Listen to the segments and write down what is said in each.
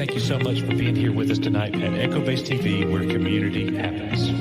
thank you so much for being here with us tonight at Echo Base TV, where community happens.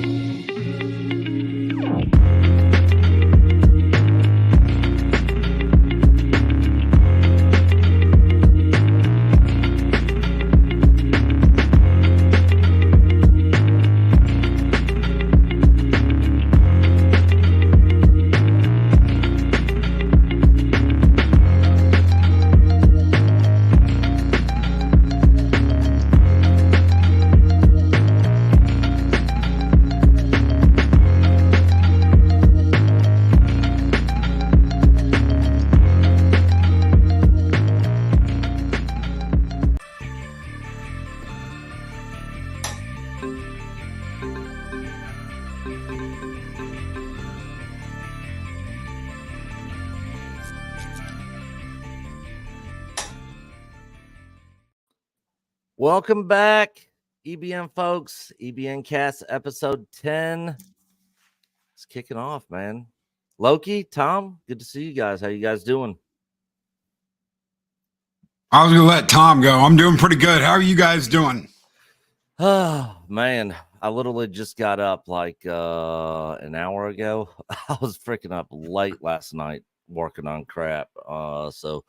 Welcome back, EBN folks. EBN Cast episode 10. It's kicking off, man. Loki, Tom, good to see you guys. How you guys doing? I was going to let Tom go. I'm doing pretty good. How are you guys doing? Oh, man. I literally just got up like an hour ago. I was freaking up late last night working on crap. So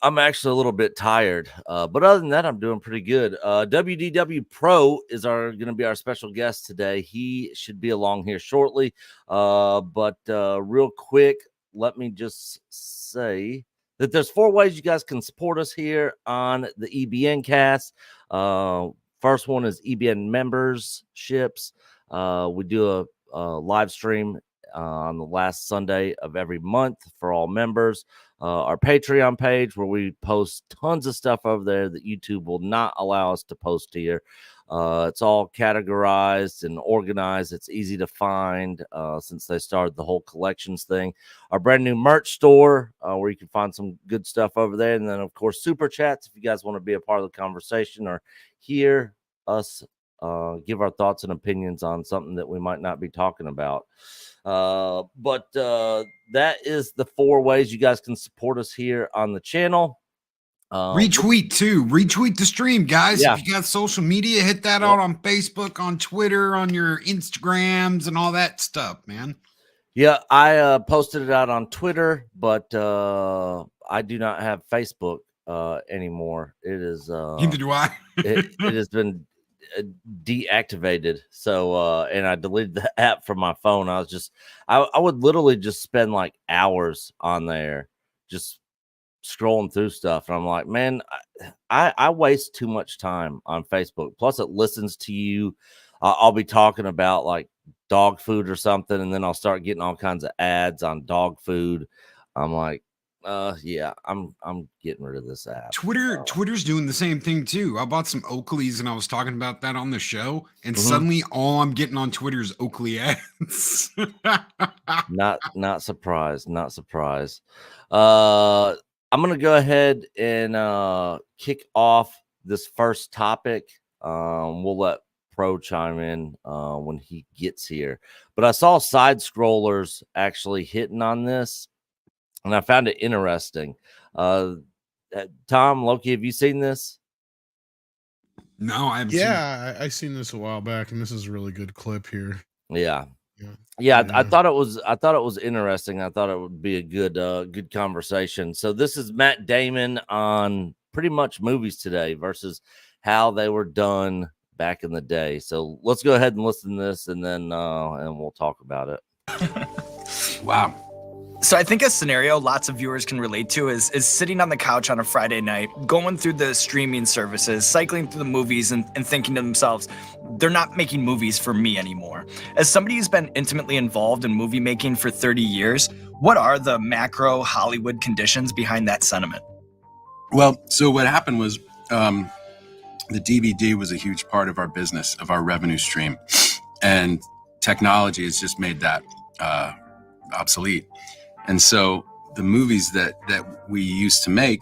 I'm actually a little bit tired, but other than that, I'm doing pretty good. WDW Pro is going to be our special guest today. He should be along here shortly, but real quick, let me just say that there's 4 ways you guys can support us here on the EBN Cast. First one is EBN memberships. We do a live stream on the last Sunday of every month for all members. Our Patreon page, where we post tons of stuff over there that YouTube will not allow us to post here. It's all categorized and organized. It's easy to find since they started the whole collections thing. Our brand new merch store, where you can find some good stuff over there. And then, of course, super chats if you guys want to be a part of the conversation or hear us give our thoughts and opinions on something that we might not be talking about. But that is the 4 ways you guys can support us here on the channel. Retweet too. Retweet the stream, guys. Yeah. If you got social media, hit that out on Facebook, on Twitter, on your Instagrams, and all that stuff, man. Yeah, I posted it out on Twitter, but I do not have Facebook anymore. It is Neither do I. it has been deactivated, so and I deleted the app from my phone. I would literally just spend like hours on there just scrolling through stuff, and I'm like, man, I waste too much time on Facebook. Plus it listens to you. I'll be talking about like dog food or something, and then I'll start getting all kinds of ads on dog food. I'm like, yeah, I'm getting rid of this app. Twitter's doing the same thing too. I bought some Oakleys and I was talking about that on the show, and suddenly all I'm getting on Twitter is Oakley ads. Not surprised. I'm gonna go ahead and kick off this first topic. We'll let Pro chime in when he gets here. But I saw side scrollers actually hitting on this, and I found it interesting. Tom, Loki, have you seen this? No, I haven't. Yeah, I seen this a while back, and this is a really good clip here. Yeah. I thought it was interesting. I thought it would be a good conversation. So this is Matt Damon on pretty much movies today versus how they were done back in the day. So let's go ahead and listen to this, and then and we'll talk about it. Wow. So I think a scenario lots of viewers can relate to is sitting on the couch on a Friday night, going through the streaming services, cycling through the movies and thinking to themselves, they're not making movies for me anymore. As somebody who's been intimately involved in movie making for 30 years, what are the macro Hollywood conditions behind that sentiment? Well, so what happened was the DVD was a huge part of our business, of our revenue stream. And technology has just made that obsolete. And so the movies that we used to make,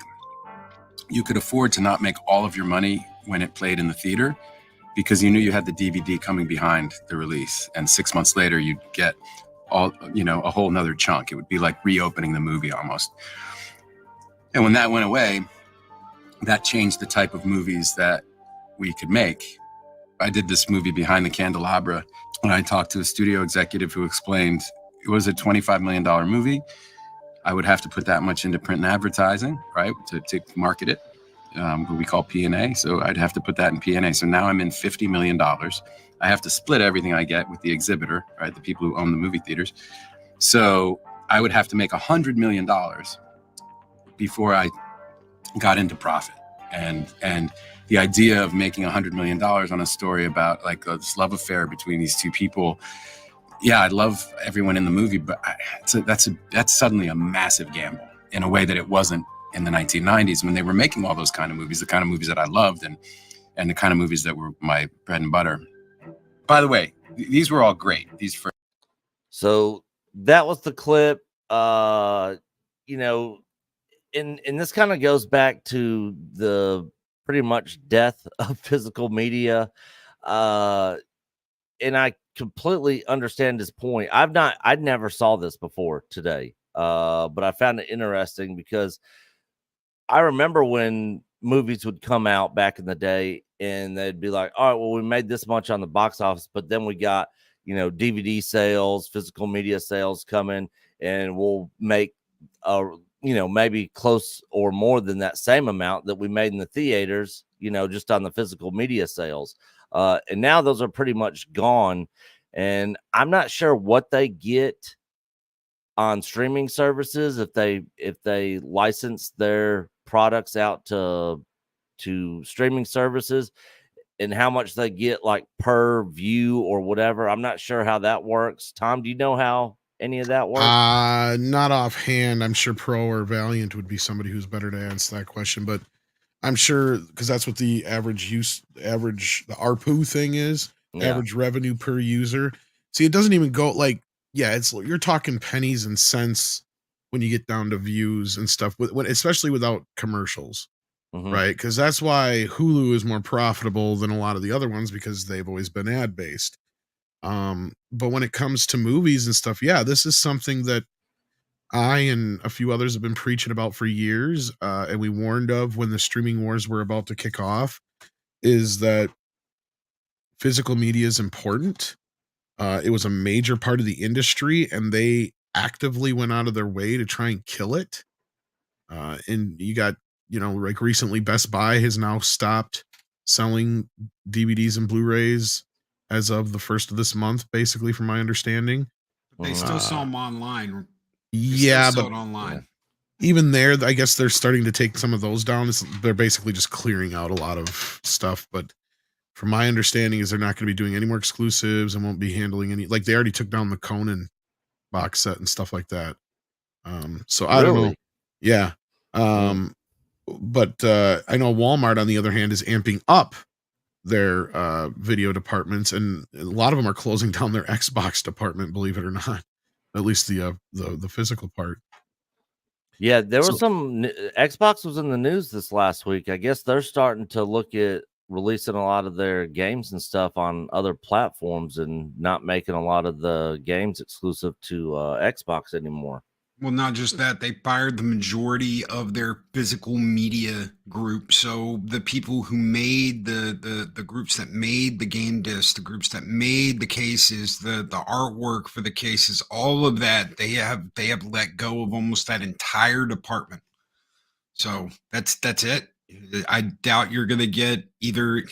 you could afford to not make all of your money when it played in the theater because you knew you had the DVD coming behind the release. And 6 months later, you'd get a whole nother chunk. It would be like reopening the movie almost. And when that went away, that changed the type of movies that we could make. I did this movie Behind the Candelabra, and I talked to a studio executive who explained it was a $25 million movie. I would have to put that much into print and advertising, right, to market it, what we call P&A. So I'd have to put that in P&A. So now I'm in $50 million. I have to split everything I get with the exhibitor, right, the people who own the movie theaters. So I would have to make $100 million before I got into profit. And the idea of making $100 million on a story about like this love affair between these two people, yeah, I love everyone in the movie, but that's suddenly a massive gamble in a way that it wasn't in the 1990s when they were making all those kind of movies, the kind of movies that I loved and the kind of movies that were my bread and butter. By the way, these were all great. So that was the clip. You know, and this kind of goes back to the pretty much death of physical media. And I completely understand his point. I'd never saw this before today. But I found it interesting because I remember when movies would come out back in the day and they'd be like, all right, well, we made this much on the box office, but then we got, you know, DVD sales, physical media sales coming, and we'll make you know, maybe close or more than that same amount that we made in the theaters, you know, just on the physical media sales. And now those are pretty much gone. And I'm not sure what they get on streaming services if they license their products out to streaming services and how much they get like per view or whatever. I'm not sure how that works. Tom, do you know how any of that works? Not offhand. I'm sure Pro or Valiant would be somebody who's better to answer that question, but I'm sure because that's what the the ARPU thing is, average revenue per user. See, it doesn't even go like, yeah, you're talking pennies and cents when you get down to views and stuff, especially without commercials, right? Because that's why Hulu is more profitable than a lot of the other ones because they've always been ad based. But when it comes to movies and stuff, yeah, this is something that I and a few others have been preaching about for years, and we warned of when the streaming wars were about to kick off, is that physical media is important. It was a major part of the industry, and they actively went out of their way to try and kill it. And you got, you know, like recently Best Buy has now stopped selling DVDs and Blu-rays as of the first of this month, basically, from my understanding. But they still sell them online. Yeah, but online. Even there, I guess they're starting to take some of those down. They're basically just clearing out a lot of stuff. But from my understanding is they're not going to be doing any more exclusives and won't be handling any, like they already took down the Conan box set and stuff like that. So I don't know. Yeah. But I know Walmart, on the other hand, is amping up their video departments, and a lot of them are closing down their Xbox department, believe it or not, at least the physical part. Yeah, there was some Xbox was in the news this last week. I guess they're starting to look at releasing a lot of their games and stuff on other platforms and not making a lot of the games exclusive to Xbox anymore. Well, not just that, they fired the majority of their physical media group. So the people who made the groups that made the game discs, the groups that made the cases, the artwork for the cases, all of that, they have let go of almost that entire department. So that's it. I doubt you're going to get either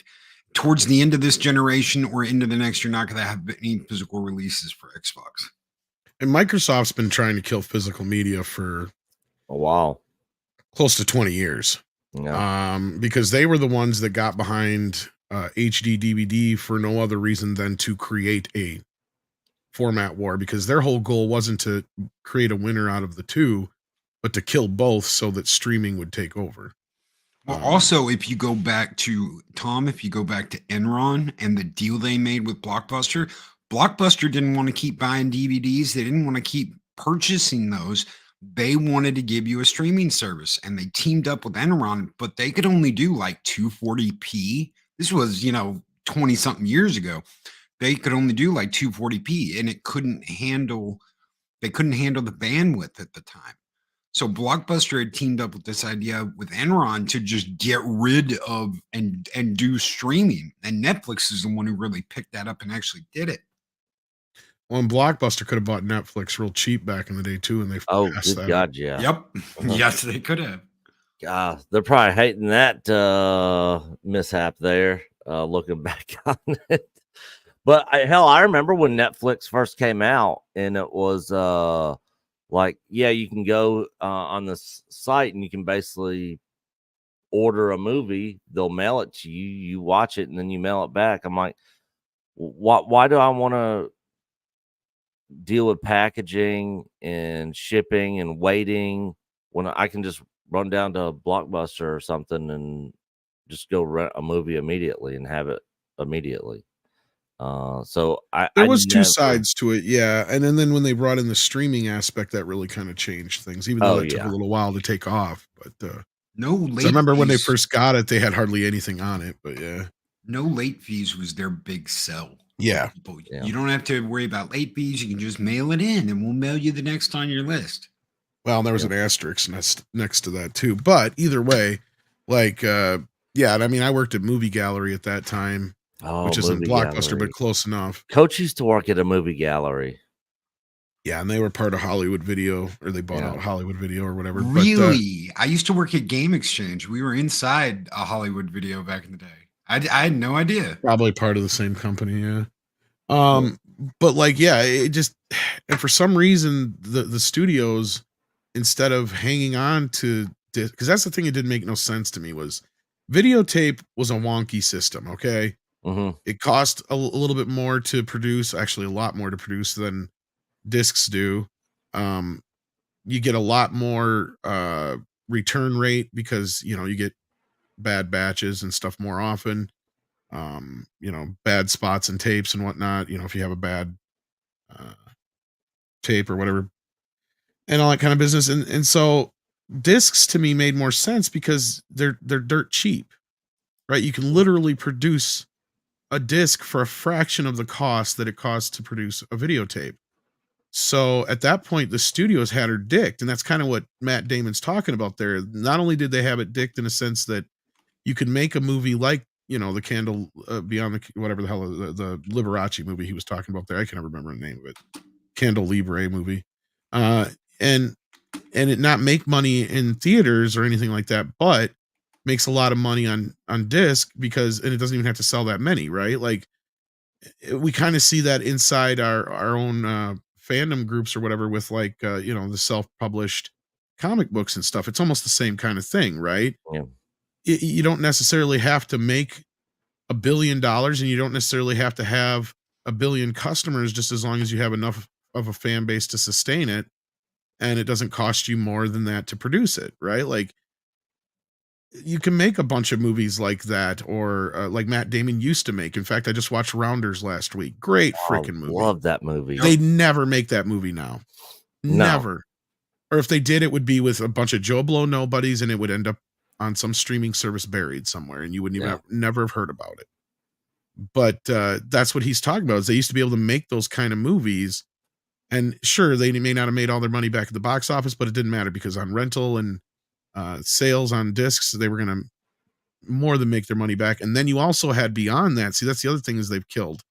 towards the end of this generation or into the next. You're not going to have any physical releases for Xbox. And Microsoft's been trying to kill physical media for a while, close to 20 years. Yeah. Because they were the ones that got behind HD DVD for no other reason than to create a format war, because their whole goal wasn't to create a winner out of the two, but to kill both so that streaming would take over. Well, also, if you go back to Enron and the deal they made with Blockbuster didn't want to keep buying DVDs. They didn't want to keep purchasing those. They wanted to give you a streaming service, and they teamed up with Enron, but they could only do like 240p. This was, 20 something years ago. They could only do like 240p, and they couldn't handle the bandwidth at the time. So Blockbuster had teamed up with this idea with Enron to just get rid of and do streaming, and Netflix is the one who really picked that up and actually did it. Well, and Blockbuster could have bought Netflix real cheap back in the day too, and they Oh, passed good that. God, yeah. Yep. Uh-huh. Yes, they could have. They're probably hating that mishap there, looking back on it. But hell, I remember when Netflix first came out, and it was like, yeah, you can go on this site and you can basically order a movie. They'll mail it to you. You watch it, and then you mail it back. I'm like, why do I want to deal with packaging and shipping and waiting when I can just run down to Blockbuster or something and just go rent a movie immediately and have it immediately? So there was two sides to it, yeah. And then when they brought in the streaming aspect, that really kind of changed things, even though it took a little while to take off. But no late. So I remember when they first got it, they had hardly anything on it. But yeah, no late fees was their big sell. Yeah. You don't have to worry about late fees. You can just mail it in, and we'll mail you the next on your list. Well, there was an asterisk next to that too. But either way, like, yeah, and I mean, I worked at Movie Gallery at that time, which isn't Blockbuster, Gallery. but close enough. Coach used to work at a Movie Gallery. Yeah, and they were part of Hollywood Video, or they bought out Hollywood Video or whatever. Really? I used to work at Game Exchange. We were inside a Hollywood Video back in the day. I had no idea. Probably part of the same company, yeah. But like, yeah, it just, and for some reason, the studios, instead of hanging on to, because that's the thing that didn't make no sense to me, was videotape was a wonky system, okay? Mm-hmm. It cost a little bit more to produce, actually a lot more to produce than discs do. You get a lot more return rate because, you know, you get bad batches and stuff more often. You know, bad spots and tapes and whatnot, you know, if you have a bad tape or whatever, and all that kind of business. And so discs to me made more sense because they're dirt cheap, right? You can literally produce a disc for a fraction of the cost that it costs to produce a videotape. So at that point, the studios had her dicked, and that's kind of what Matt Damon's talking about there. Not only did they have it dicked in a sense that you could make a movie like, you know, the Candle Beyond the whatever the hell the Liberace movie he was talking about there. I can't remember the name of it. Candle Libre movie, and it not make money in theaters or anything like that, but makes a lot of money on disc because, and it doesn't even have to sell that many, right? Like we kind of see that inside our own fandom groups or whatever with like you know, the self-published comic books and stuff. It's almost the same kind of thing, right? Yeah. You don't necessarily have to make $1 billion, and you don't necessarily have to have 1 billion customers, just as long as you have enough of a fan base to sustain it, and it doesn't cost you more than that to produce it, right? Like you can make a bunch of movies like that, or like Matt Damon used to make. In fact, I just watched Rounders last week. Great freaking movie. Love that movie. They never make that movie now. No. Never. Or if they did, it would be with a bunch of Joe Blow nobodies, and it would end up on some streaming service buried somewhere, and you wouldn't even never have heard about it. But that's what he's talking about, is they used to be able to make those kind of movies, and sure, they may not have made all their money back at the box office, but it didn't matter because on rental and sales on discs, they were going to more than make their money back. And then you also had beyond that, see, that's the other thing is they've killed.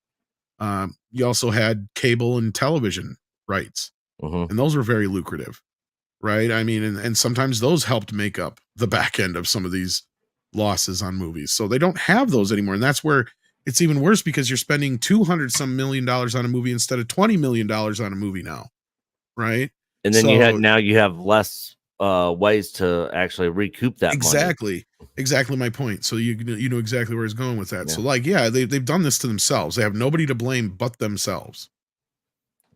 You also had cable and television rights, and those were very lucrative. Right. I mean, and sometimes those helped make up the back end of some of these losses on movies. So they don't have those anymore. And that's where it's even worse, because you're spending $200-some million on a movie instead of $20 million on a movie now. Right. And then you have less ways to actually recoup that money. Exactly my point. So you know exactly where he's going with that. Yeah. So like, yeah, they've done this to themselves. They have nobody to blame but themselves.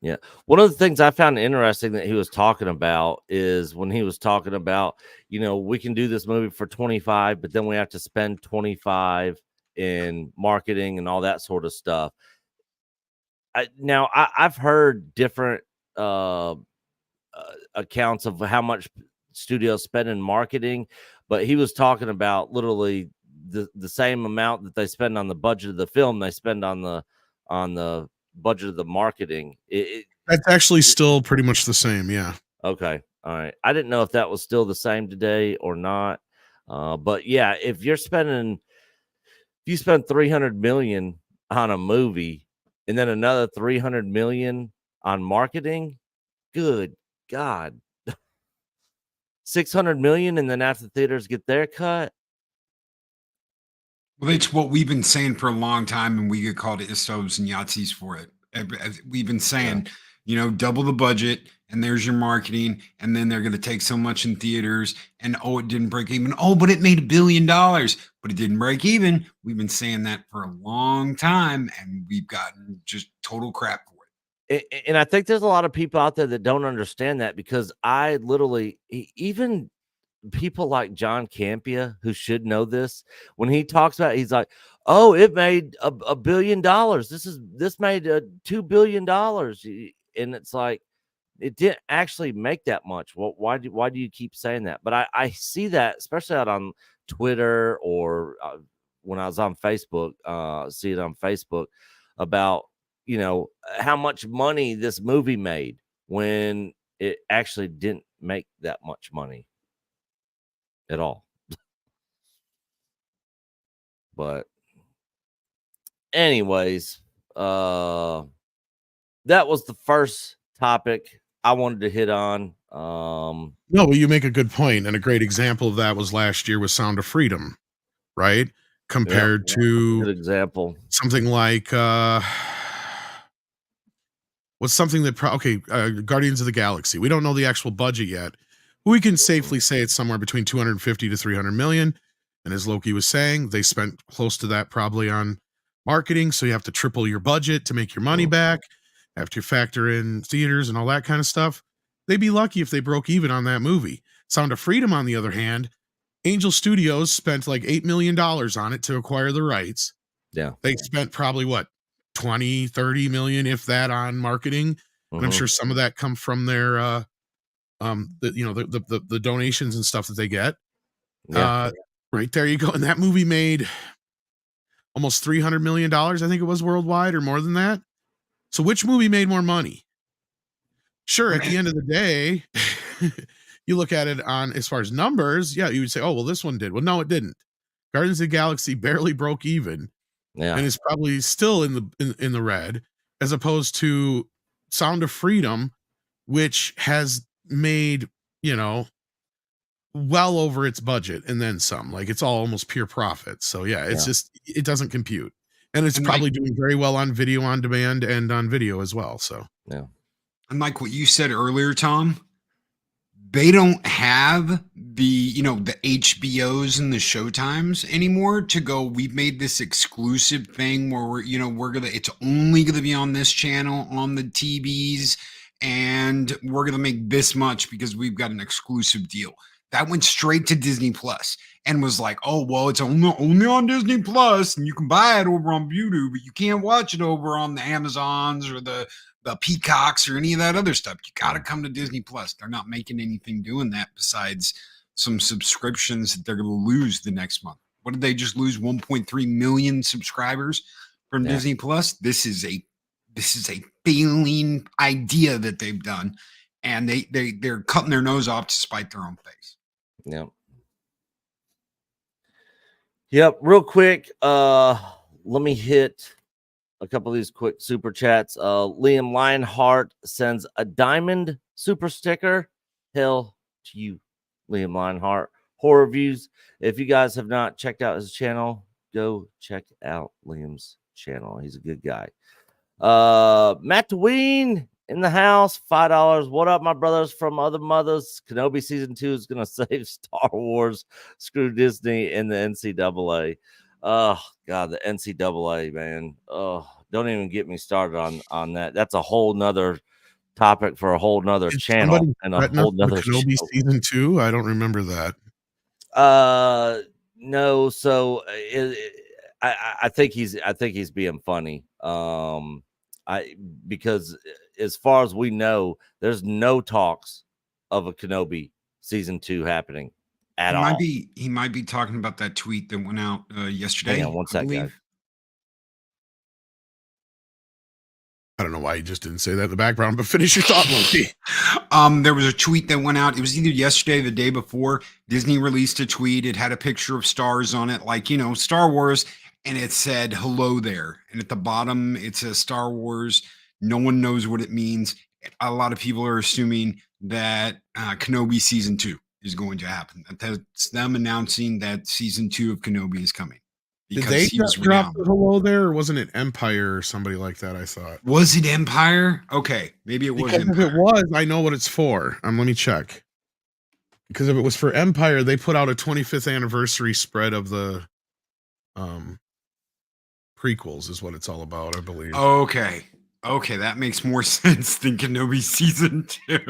Yeah. One of the things I found interesting that he was talking about is when he was talking about, you know, we can do this movie for 25, but then we have to spend 25 in marketing and all that sort of stuff. I've heard different accounts of how much studios spend in marketing, but he was talking about literally the same amount that they spend on the budget of the film, they spend on the budget of the marketing. That's actually still pretty much the same. Yeah. Okay. All right. I didn't know if that was still the same today or not. But yeah, if you spend 300 million on a movie and then another 300 million on marketing, good God. 600 million, and then after theaters get their cut. Well, it's what we've been saying for a long time, and we get called istos and Yahtzees for it. We've been saying, double the budget, and there's your marketing, and then they're going to take so much in theaters, and it didn't break even. Oh, but it made $1 billion, but it didn't break even. We've been saying that for a long time, and we've gotten just total crap for it. And I think there's a lot of people out there that don't understand that, because I literally, even people like John Campia, who should know this, when he talks about it, he's like, oh, it made $1 billion. This made $2 billion. And it's like, it didn't actually make that much. Well, why do you keep saying that? But I see that, especially out on Twitter, or when I was on Facebook, see it on Facebook about, how much money this movie made when it actually didn't make that much money at all. But anyways, that was the first topic I wanted to hit on. No, well, you make a good point, and a great example of that was last year with Sound of Freedom, right? Compared to good example, something like what's something that Guardians of the Galaxy. We don't know the actual budget yet. We can safely say it's somewhere between 250 to 300 million. And as Loki was saying, they spent close to that probably on marketing. So you have to triple your budget to make your money back after you factor in theaters and all that kind of stuff. They'd be lucky if they broke even on that movie. Sound of Freedom, on the other hand, Angel Studios spent like $8 million on it to acquire the rights. Yeah. They spent probably 20-30 million, if that, on marketing. And I'm sure some of that come from their the donations and stuff that they get. Right there you go. And that movie made almost $300 million, I think it was, worldwide, or more than that. So which movie made more money? Sure, at the end of the day, you look at it on as far as numbers, you would say, oh, well, this one did. Well, no, it didn't. Guardians of the Galaxy barely broke even. And it's probably still in the red, as opposed to Sound of Freedom, which has made, well over its budget and then some. Like, it's all almost pure profit. So it's just, it doesn't compute. And it's probably doing very well on video on demand and on video as well. So and like what you said earlier, Tom, they don't have the HBOs and the Showtimes anymore to go, we've made this exclusive thing where it's only gonna be on this channel on the TVs, and we're gonna make this much because we've got an exclusive deal. That went straight to Disney Plus and was like, oh, well, it's only on Disney Plus, and you can buy it over on YouTube, but you can't watch it over on the Amazons or the Peacocks or any of that other stuff. You got to come to Disney Plus. They're not making anything doing that besides some subscriptions that they're going to lose the next month. What did they just lose? 1.3 million subscribers from Disney Plus. This is a failing idea that they've done, and they're cutting their nose off to spite their own face. Real quick, let me hit a couple of these quick super chats. Liam Lionheart sends a diamond super sticker. Hell to you, Liam Lionheart. Horror Views. If you guys have not checked out his channel, go check out Liam's channel. He's a good guy. Matt Dween in the house, $5. What up, my brothers from other mothers? Kenobi season 2 is gonna save Star Wars. Screw Disney and the NCAA. Oh God, the NCAA, man. Oh, don't even get me started on that. That's a whole nother topic for a whole nother channel and a whole nother Kenobi season 2. I don't remember that. No. So I think he's being funny. Because as far as we know, there's no talks of a Kenobi season 2 happening at all. He might be talking about that tweet that went out yesterday. Hang on one second, guys. I don't know why you just didn't say that in the background, but finish your thought, Loki. There was a tweet that went out. It was either yesterday or the day before. Disney released a tweet. It had a picture of stars on it, like, Star Wars, and it said, "Hello there." And at the bottom, it says Star Wars. No one knows what it means. A lot of people are assuming that Kenobi season 2 is going to happen. That's them announcing that season 2 of Kenobi is coming. Did they drop the hello there, or wasn't it Empire or somebody like that? I thought. Was it Empire? Okay, maybe it was. Because Empire. if it was, I know what it's for. Let me check. Because if it was for Empire, they put out a 25th anniversary spread of the prequels, is what it's all about, I believe. Okay, that makes more sense than Kenobi season 2.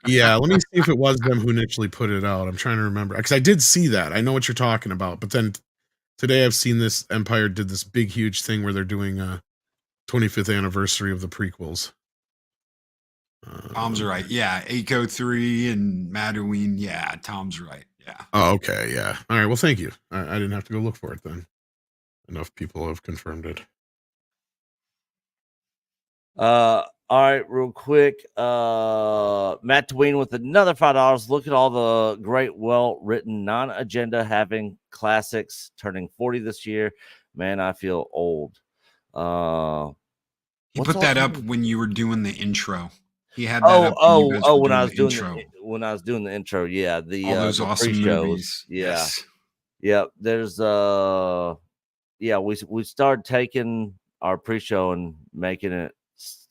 Yeah, let me see if it was them who initially put it out. I'm trying to remember because I did see that. I know what you're talking about, but then. Today I've seen this Empire did this big, huge thing where they're doing a 25th anniversary of the prequels. Tom's right. Yeah. Aiko 3 and Madoween. Yeah. Tom's right. Yeah. Oh, okay. Yeah. All right. Well, thank you. I didn't have to go look for it then. Enough people have confirmed it. All right, real quick. Matt Dwayne with another $5. Look at all the great, well-written, non-agenda having classics turning 40 this year. Man, I feel old. He put that up when you were doing the intro. He had that up when I was doing the intro. Yeah, all those awesome movies. Yeah. Yeah, there's we started taking our pre-show and making it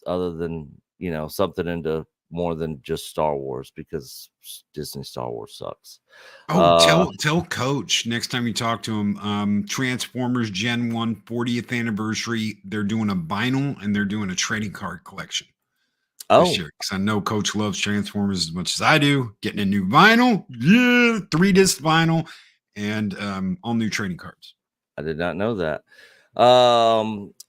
other than something into more than just Star Wars, because Disney Star Wars sucks. Tell Coach next time you talk to him, Transformers Gen 1 40th anniversary, they're doing a vinyl and they're doing a trading card collection this year, because I know Coach loves Transformers as much as I do. Getting a new vinyl, 3-disc vinyl, and all new trading cards. I did not know that.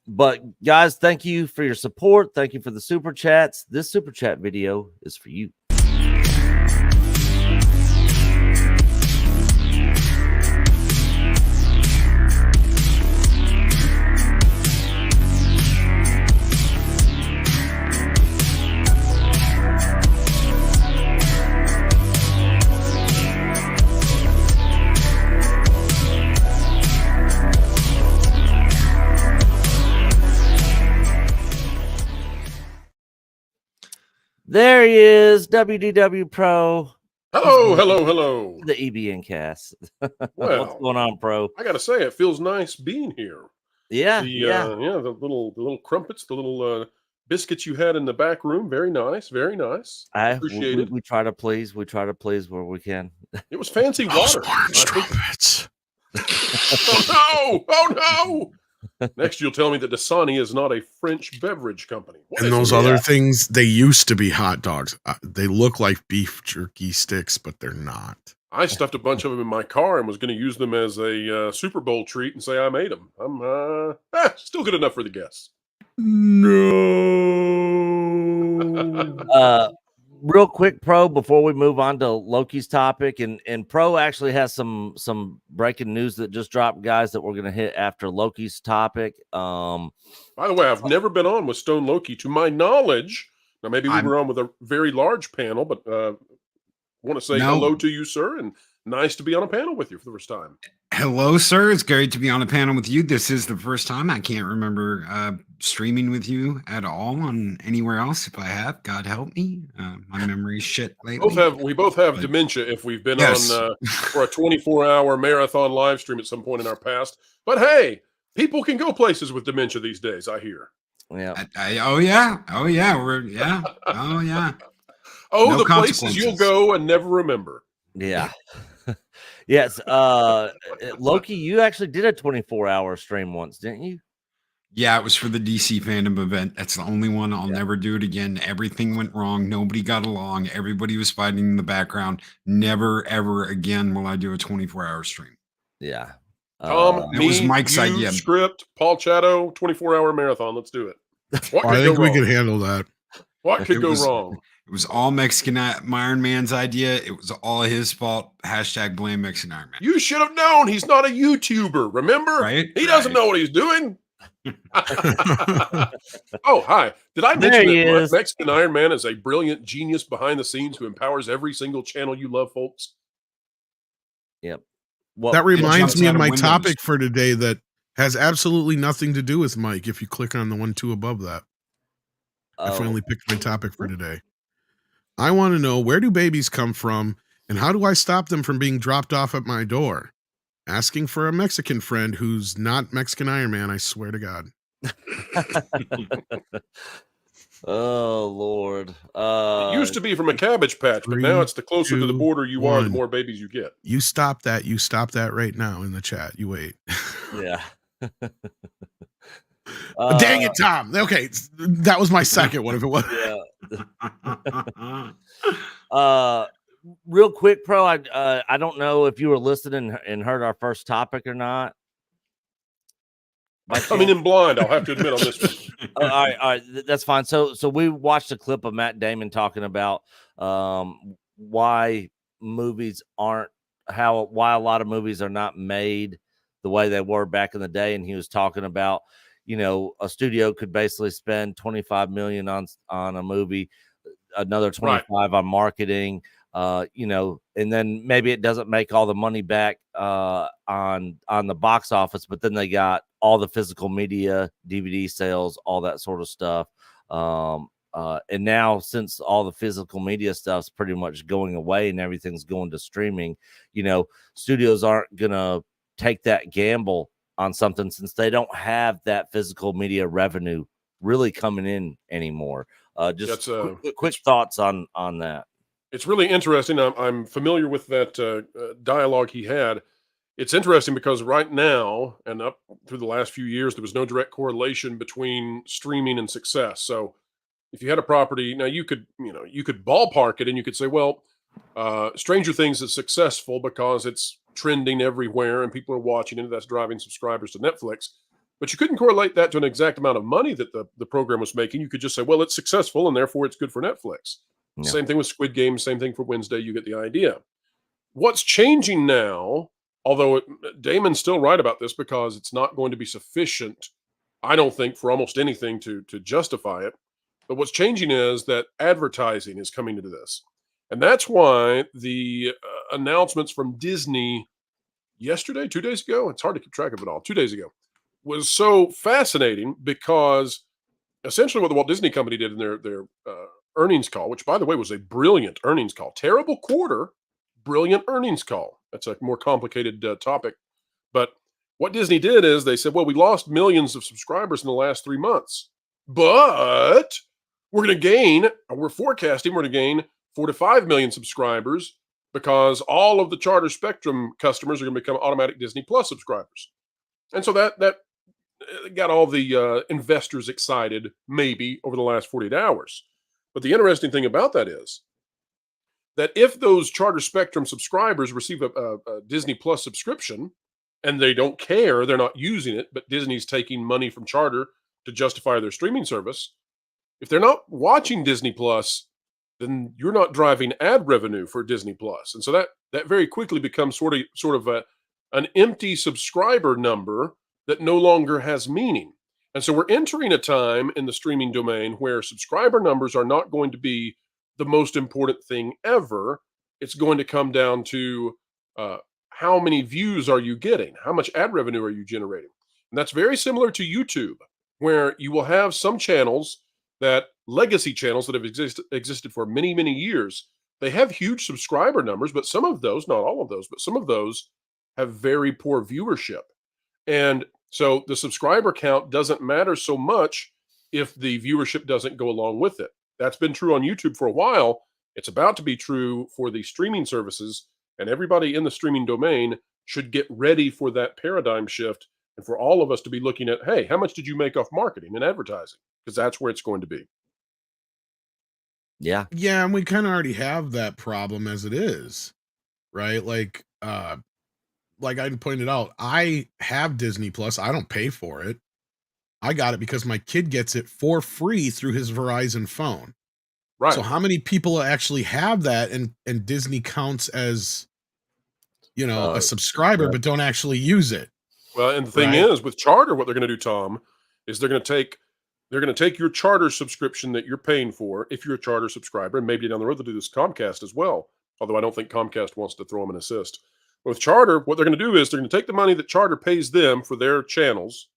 But guys, thank you for your support. Thank you for the super chats. This super chat video is for you. There he is, WDW Pro. Hello. The EBN Cast. Well, what's going on, Pro? I gotta say, it feels nice being here. Yeah, the little crumpets, the little biscuits you had in the back room. Very nice, very nice. I appreciate it. We try to please. We try to please where we can. It was fancy water. Trumpets. Oh no! Next, you'll tell me that Dasani is not a French beverage company. And those other things, they used to be hot dogs. They look like beef jerky sticks, but they're not. I stuffed a bunch of them in my car and was going to use them as a Super Bowl treat and say I made them. I'm still good enough for the guests. No. Real quick, Pro, before we move on to Loki's topic, and Pro actually has some breaking news that just dropped, guys, that we're going to hit after Loki's topic. By the way, I've never been on with Stone Loki, to my knowledge. Now, maybe we were on with a very large panel, but want to say hello to you, sir, and nice to be on a panel with you for the first time. Hello, sir. It's great to be on a panel with you. This is the first time. I can't remember streaming with you at all on anywhere else. If I have, God help me. My memory's shit lately. We both have dementia if we've been on for a 24-hour marathon live stream at some point in our past. But hey, people can go places with dementia these days, I hear. Yeah. Oh, yeah. Oh, yeah. No the places you'll go and never remember. Yeah. Yes. Loki, you actually did a 24-hour stream once, didn't you? Yeah, it was for the DC fandom event. That's the only one. I'll never do it again. Everything went wrong. Nobody got along. Everybody was fighting in the background. Never, ever again will I do a 24-hour stream. Yeah. It was Mike's idea. Script, Paul Chatto, 24-hour marathon. Let's do it. I think we can handle that. What could go wrong? It was all Mexican Iron Man's idea. It was all his fault. # blame Mexican Iron Man. You should have known. He's not a YouTuber. Remember? Right? He doesn't know what he's doing. Oh, hi. Did I There mention he that is. Mexican Iron Man is a brilliant genius behind the scenes who empowers every single channel you love, folks? Yep. Well, That reminds jumps me out of of my windows. topic for today that has absolutely nothing to do with Mike. If you click on the 1-2 above that, I finally picked my topic for today. I want to know, where do babies come from and how do I stop them from being dropped off at my door? Asking for a Mexican friend who's not Mexican Iron Man, I swear to God. Oh Lord. It used to be from a Cabbage Patch, but now it's the closer to the border you are, the more babies you get. You stop that. You stop that right now in the chat. You wait. Yeah. Dang it, Tom. Okay, that was my second one. If it was, real quick, Pro. I don't know if you were listening and heard our first topic or not. Coming in blind, I'll have to admit on this one. All right, that's fine. So we watched a clip of Matt Damon talking about why movies aren't why a lot of movies are not made the way they were back in the day, and he was talking about, you know, a studio could basically spend $25 million on a movie, another 25 on marketing, you know, and then maybe it doesn't make all the money back on the box office, but then they got all the physical media, DVD sales, all that sort of stuff. And now, since all the physical media stuff's pretty much going away and everything's going to streaming, you know, studios aren't gonna take that gamble on something since they don't have that physical media revenue really coming in anymore. Just quick thoughts on that. It's really interesting. I'm familiar with that dialogue he had. It's interesting because right now and up through the last few years, there was no direct correlation between streaming and success. So if you had a property, now you could ballpark it and you could say, well, Stranger Things is successful because it's trending everywhere and people are watching it. That's driving subscribers to Netflix. But you couldn't correlate that to an exact amount of money that the program was making. You could just say, well, it's successful and therefore it's good for Netflix. Yeah. Same thing with Squid Game, same thing for Wednesday. You get the idea. What's changing now, although Damon's still right about this because it's not going to be sufficient, I don't think, for almost anything to justify it. But what's changing is that advertising is coming into this. And that's why the announcements from Disney yesterday, 2 days ago, it's hard to keep track of it all, 2 days ago, was so fascinating because essentially what the Walt Disney Company did in their earnings call, which, by the way, was a brilliant earnings call. Terrible quarter, brilliant earnings call. That's a more complicated topic. But what Disney did is they said, well, we lost millions of subscribers in the last 3 months, but we're forecasting we're going to gain 4 to 5 million subscribers because all of the Charter Spectrum customers are going to become automatic Disney Plus subscribers. And so that got all the investors excited, maybe, over the last 48 hours. But the interesting thing about that is that if those Charter Spectrum subscribers receive a Disney Plus subscription and they don't care, they're not using it, but Disney's taking money from Charter to justify their streaming service, if they're not watching Disney Plus, then you're not driving ad revenue for Disney Plus. And so that very quickly becomes sort of an empty subscriber number that no longer has meaning. And so we're entering a time in the streaming domain where subscriber numbers are not going to be the most important thing ever. It's going to come down to how many views are you getting? How much ad revenue are you generating? And that's very similar to YouTube, where you will have some channels, that legacy channels that have existed for many, many years. They have huge subscriber numbers, but some of those, not all of those, but some of those have very poor viewership. And so the subscriber count doesn't matter so much if the viewership doesn't go along with it. That's been true on YouTube for a while. It's about to be true for the streaming services, and everybody in the streaming domain should get ready for that paradigm shift and for all of us to be looking at, hey, how much did you make off marketing and advertising? Because that's where it's going to be. Yeah. Yeah, and we kind of already have that problem as it is, right? Like I pointed out, I have Disney Plus. I don't pay for it. I got it because my kid gets it for free through his Verizon phone. Right. So how many people actually have that and Disney counts as, a subscriber, but don't actually use it? Well, and the thing is, with Charter, what they're going to do, Tom, is they're going to take your Charter subscription that you're paying for, if you're a Charter subscriber, and maybe down the road they'll do this Comcast as well, although I don't think Comcast wants to throw them an assist. But with Charter, what they're going to do is they're going to take the money that Charter pays them for their channels,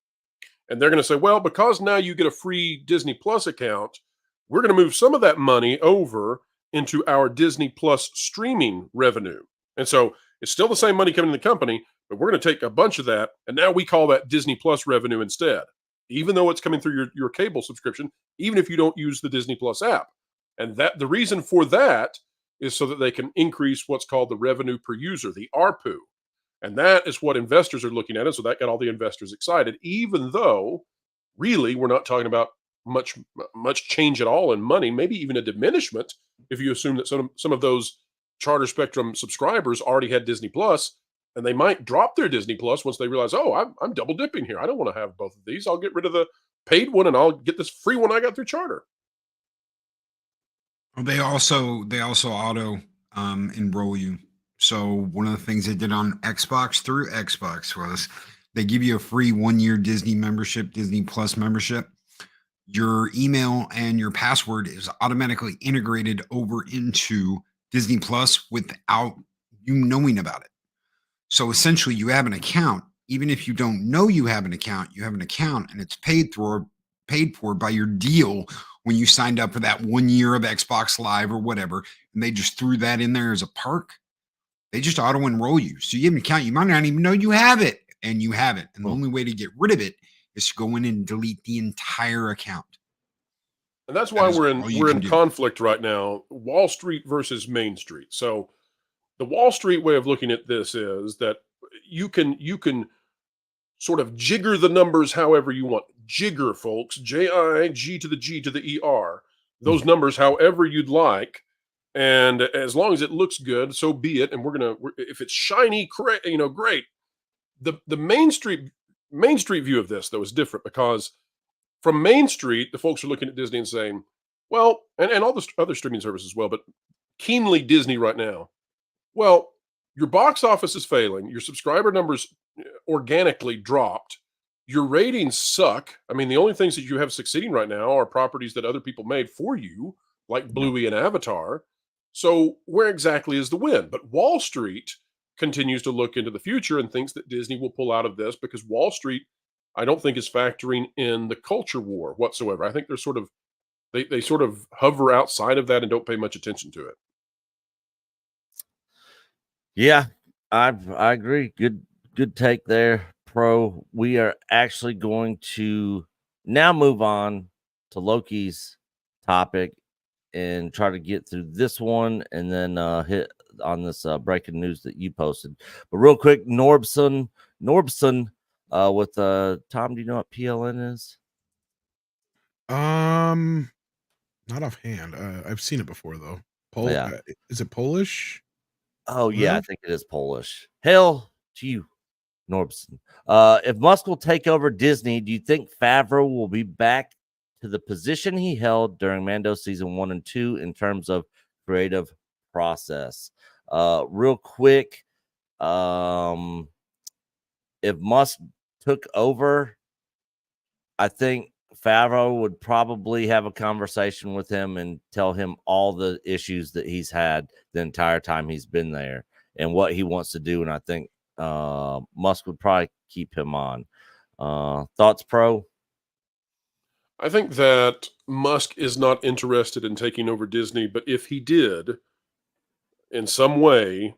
and they're going to say, well, because now you get a free Disney Plus account, we're going to move some of that money over into our Disney Plus streaming revenue. And so it's still the same money coming to the company, but we're going to take a bunch of that, and now we call that Disney Plus revenue instead, even though it's coming through your cable subscription, even if you don't use the Disney Plus app. And that the reason for that is so that they can increase what's called the revenue per user, the ARPU. And that is what investors are looking at. And so that got all the investors excited, even though really we're not talking about much change at all in money, maybe even a diminishment if you assume that some of those Charter Spectrum subscribers already had Disney Plus, and they might drop their Disney Plus once they realize, oh, I'm double dipping here. I don't want to have both of these. I'll get rid of the paid one and I'll get this free one I got through Charter. They also auto enroll you. So one of the things they did on Xbox through Xbox was they give you a free 1-year Disney membership, Disney Plus membership. Your email and your password is automatically integrated over into Disney Plus without you knowing about it. So essentially you have an account. Even if you don't know you have an account, and it's paid for by your deal when you signed up for that 1 year of Xbox Live or whatever, and they just threw that in there as a perk. They just auto enroll you. So you have an account, you might not even know you have it, and you have it. And the only way to get rid of it is to go in and delete the entire account. And that's why we're in conflict right now, Wall Street versus Main Street. So the Wall Street way of looking at this is that you can sort of jigger the numbers however you want. Jigger, folks, J-I-G to the G to the E-R. Those numbers however you'd like. And as long as it looks good, so be it. And if it's shiny, great. The Main Street view of this, though, is different, because from Main Street, the folks are looking at Disney and saying, well, and all the other streaming services as well, but keenly Disney right now. Well, your box office is failing. Your subscriber numbers organically dropped. Your ratings suck. I mean, the only things that you have succeeding right now are properties that other people made for you, like Bluey and Avatar. So where exactly is the win? But Wall Street continues to look into the future and thinks that Disney will pull out of this, because Wall Street, I don't think, is factoring in the culture war whatsoever. I think they're they sort of hover outside of that and don't pay much attention to it. Yeah, I agree. Good take there, Pro. We are actually going to now move on to Loki's topic and try to get through this one, and then hit on this breaking news that you posted. But real quick, Norbson with Tom, do you know what PLN is? Not offhand. I've seen it before though. Yeah. Is it Polish? Oh yeah, I think it is Polish. Hail to you, Norbson. If Musk will take over Disney, do you think Favreau will be back to the position he held during Mando season 1 and 2 in terms of creative process? Real quick, if Musk took over, I think Favreau would probably have a conversation with him and tell him all the issues that he's had the entire time he's been there and what he wants to do. And I think Musk would probably keep him on. Thoughts, Pro? I think that Musk is not interested in taking over Disney, but if he did, in some way,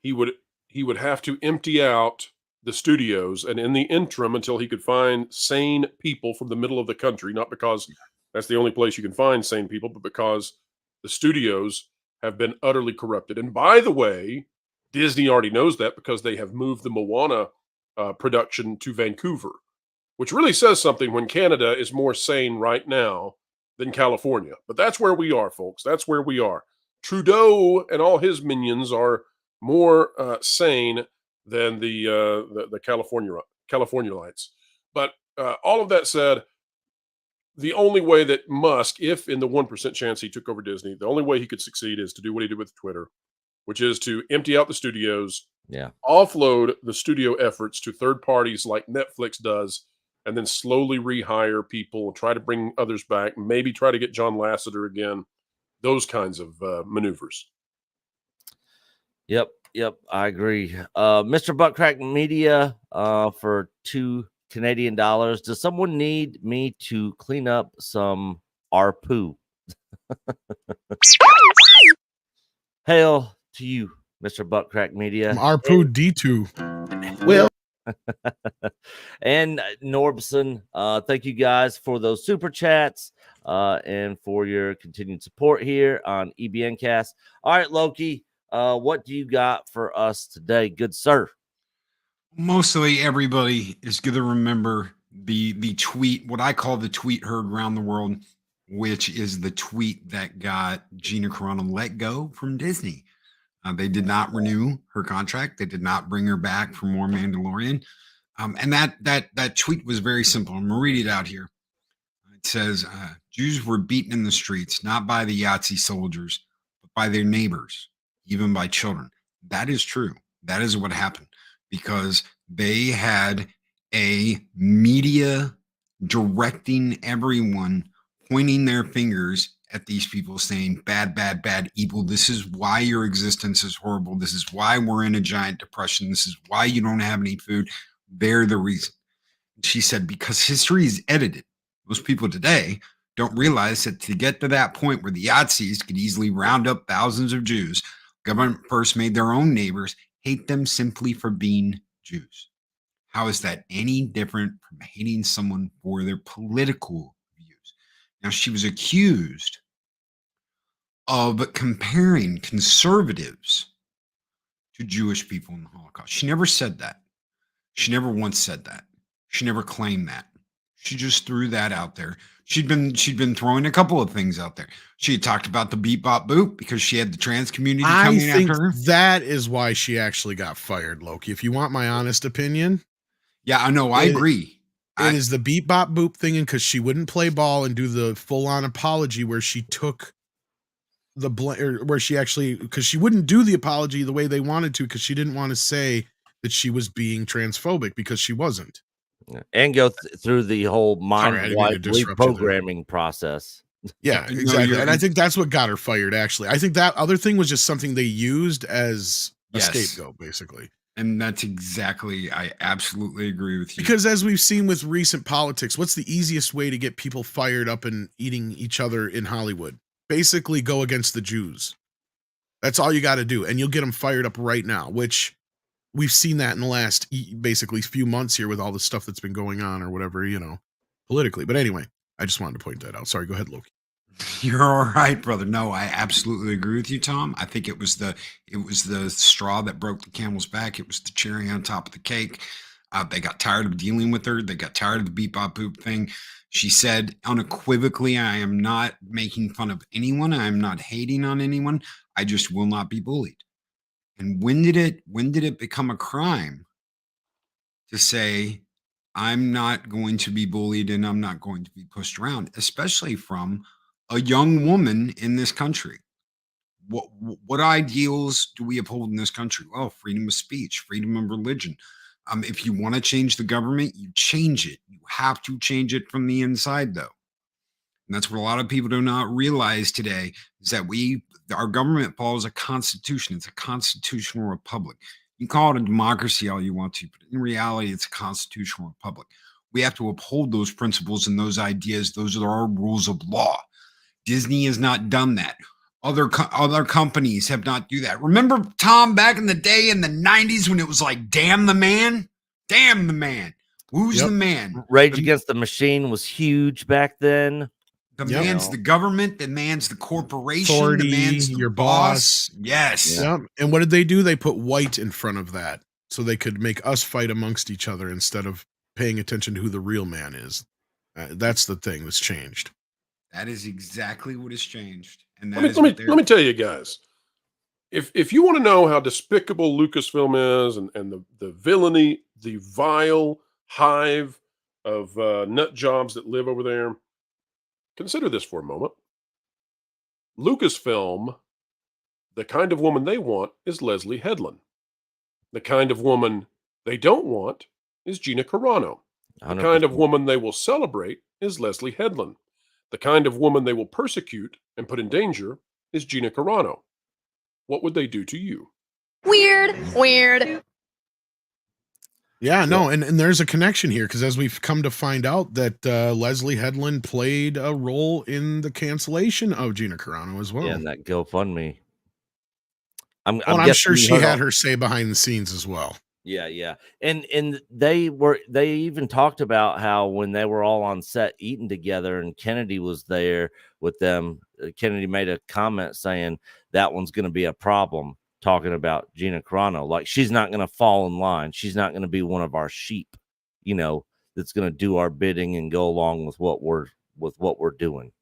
he would have to empty out the studios, and in the interim, until he could find sane people from the middle of the country, not because that's the only place you can find sane people, but because the studios have been utterly corrupted. And by the way, Disney already knows that, because they have moved the Moana production to Vancouver, which really says something when Canada is more sane right now than California. But that's where we are, folks. That's where we are. Trudeau and all his minions are more sane than the Californialites. But all of that said, the only way that Musk, if in the 1% chance he took over Disney, the only way he could succeed is to do what he did with Twitter, which is to empty out the studios, offload the studio efforts to third parties like Netflix does, and then slowly rehire people and try to bring others back, maybe try to get John Lasseter again, those kinds of maneuvers. Yep, I agree. Mr. Buttcrack Media, for $2 Canadian. Does someone need me to clean up some poo? Hail to you, Mr. Buttcrack Media. Poo D2. Well, and Norbson, thank you guys for those super chats and for your continued support here on EBN Cast. All right, Loki, what do you got for us today, good sir? Mostly everybody is going to remember the tweet, what I call the tweet heard around the world, which is the tweet that got Gina Carano let go from Disney. They did not renew her contract. They did not bring her back for more Mandalorian. And that tweet was very simple. I'm going to read it out here. It says, Jews were beaten in the streets, not by the Yahtzee soldiers, but by their neighbors, even by children. That is true. That is what happened, because they had a media directing everyone, pointing their fingers at these people, saying, bad, bad, bad, evil. This is why your existence is horrible. This is why we're in a giant depression. This is why you don't have any food. They're the reason. She said, because history is edited. Most people today don't realize that to get to that point where the Yahtzees could easily round up thousands of Jews, government first made their own neighbors hate them simply for being Jews. How is that any different from hating someone for their political views? Now, she was accused of comparing conservatives to Jewish people in the Holocaust. She never said that. She never once said that. She never claimed that. She just threw that out there. She'd been throwing a couple of things out there. She had talked about the beep bop boop because she had the trans community coming after her. That is why she actually got fired, Loki. If you want my honest opinion. Yeah, I know. I agree. It is the beep bop boop thing, and because she wouldn't play ball and do the full on apology where she took the where she actually, because she wouldn't do the apology the way they wanted to, because she didn't want to say that she was being transphobic, because she wasn't. And go through the whole mind-wide reprogramming process. Yeah, exactly. And I think that's what got her fired, actually. I think that other thing was just something they used as a scapegoat, basically. And that's exactly, I absolutely agree with you. Because as we've seen with recent politics, what's the easiest way to get people fired up and eating each other in Hollywood? Basically go against the Jews. That's all you got to do. And you'll get them fired up right now, which we've seen that in the last basically few months here with all the stuff that's been going on or whatever, politically. But anyway, I just wanted to point that out. Sorry, go ahead, Loki. You're all right, brother. No, I absolutely agree with you, Tom. I think it was the straw that broke the camel's back. It was the cherry on top of the cake. They got tired of dealing with her. They got tired of the beep bop boop thing. She said unequivocally, I am not making fun of anyone. I am not hating on anyone. I just will not be bullied. And when did it become a crime to say, I'm not going to be bullied and I'm not going to be pushed around, especially from a young woman in this country? What ideals do we uphold in this country? Well, freedom of speech, freedom of religion. If you want to change the government, you change it. You have to change it from the inside, though. And that's what a lot of people do not realize today, is that our government follows a constitution. It's a constitutional republic. You can call it a democracy all you want to, but in reality, it's a constitutional republic. We have to uphold those principles and those ideas. Those are our rules of law. Disney has not done that. Other companies have not do that. Remember, Tom, back in the day in the 90s when it was like, damn the man? Damn the man. Who's the man? Rage Against the Machine was huge back then. The man's the government, the man's the corporation, Authority, the man's your boss. Yes. Yep. And what did they do? They put white in front of that so they could make us fight amongst each other instead of paying attention to who the real man is. That's the thing that's changed. That is exactly what has changed. And let me tell you guys, if you want to know how despicable Lucasfilm is and the villainy, the vile hive of nut jobs that live over there, consider this for a moment. Lucasfilm, the kind of woman they want is Leslie Headland. The kind of woman they don't want is Gina Carano. The kind of 100%. woman they will celebrate is Leslie Headland. The kind of woman they will persecute and put in danger is Gina Carano. What would they do to you? Weird. Yeah, no, and there's a connection here because as we've come to find out that Leslie Headland played a role in the cancellation of Gina Carano as well. Yeah, and that GoFundMe. I'm sure she had her say behind the scenes as well. Yeah. And they even talked about how when they were all on set eating together and Kennedy was there with them, Kennedy made a comment saying that one's going to be a problem, talking about Gina Carano. Like, she's not going to fall in line. She's not going to be one of our sheep, that's going to do our bidding and go along with what we're doing.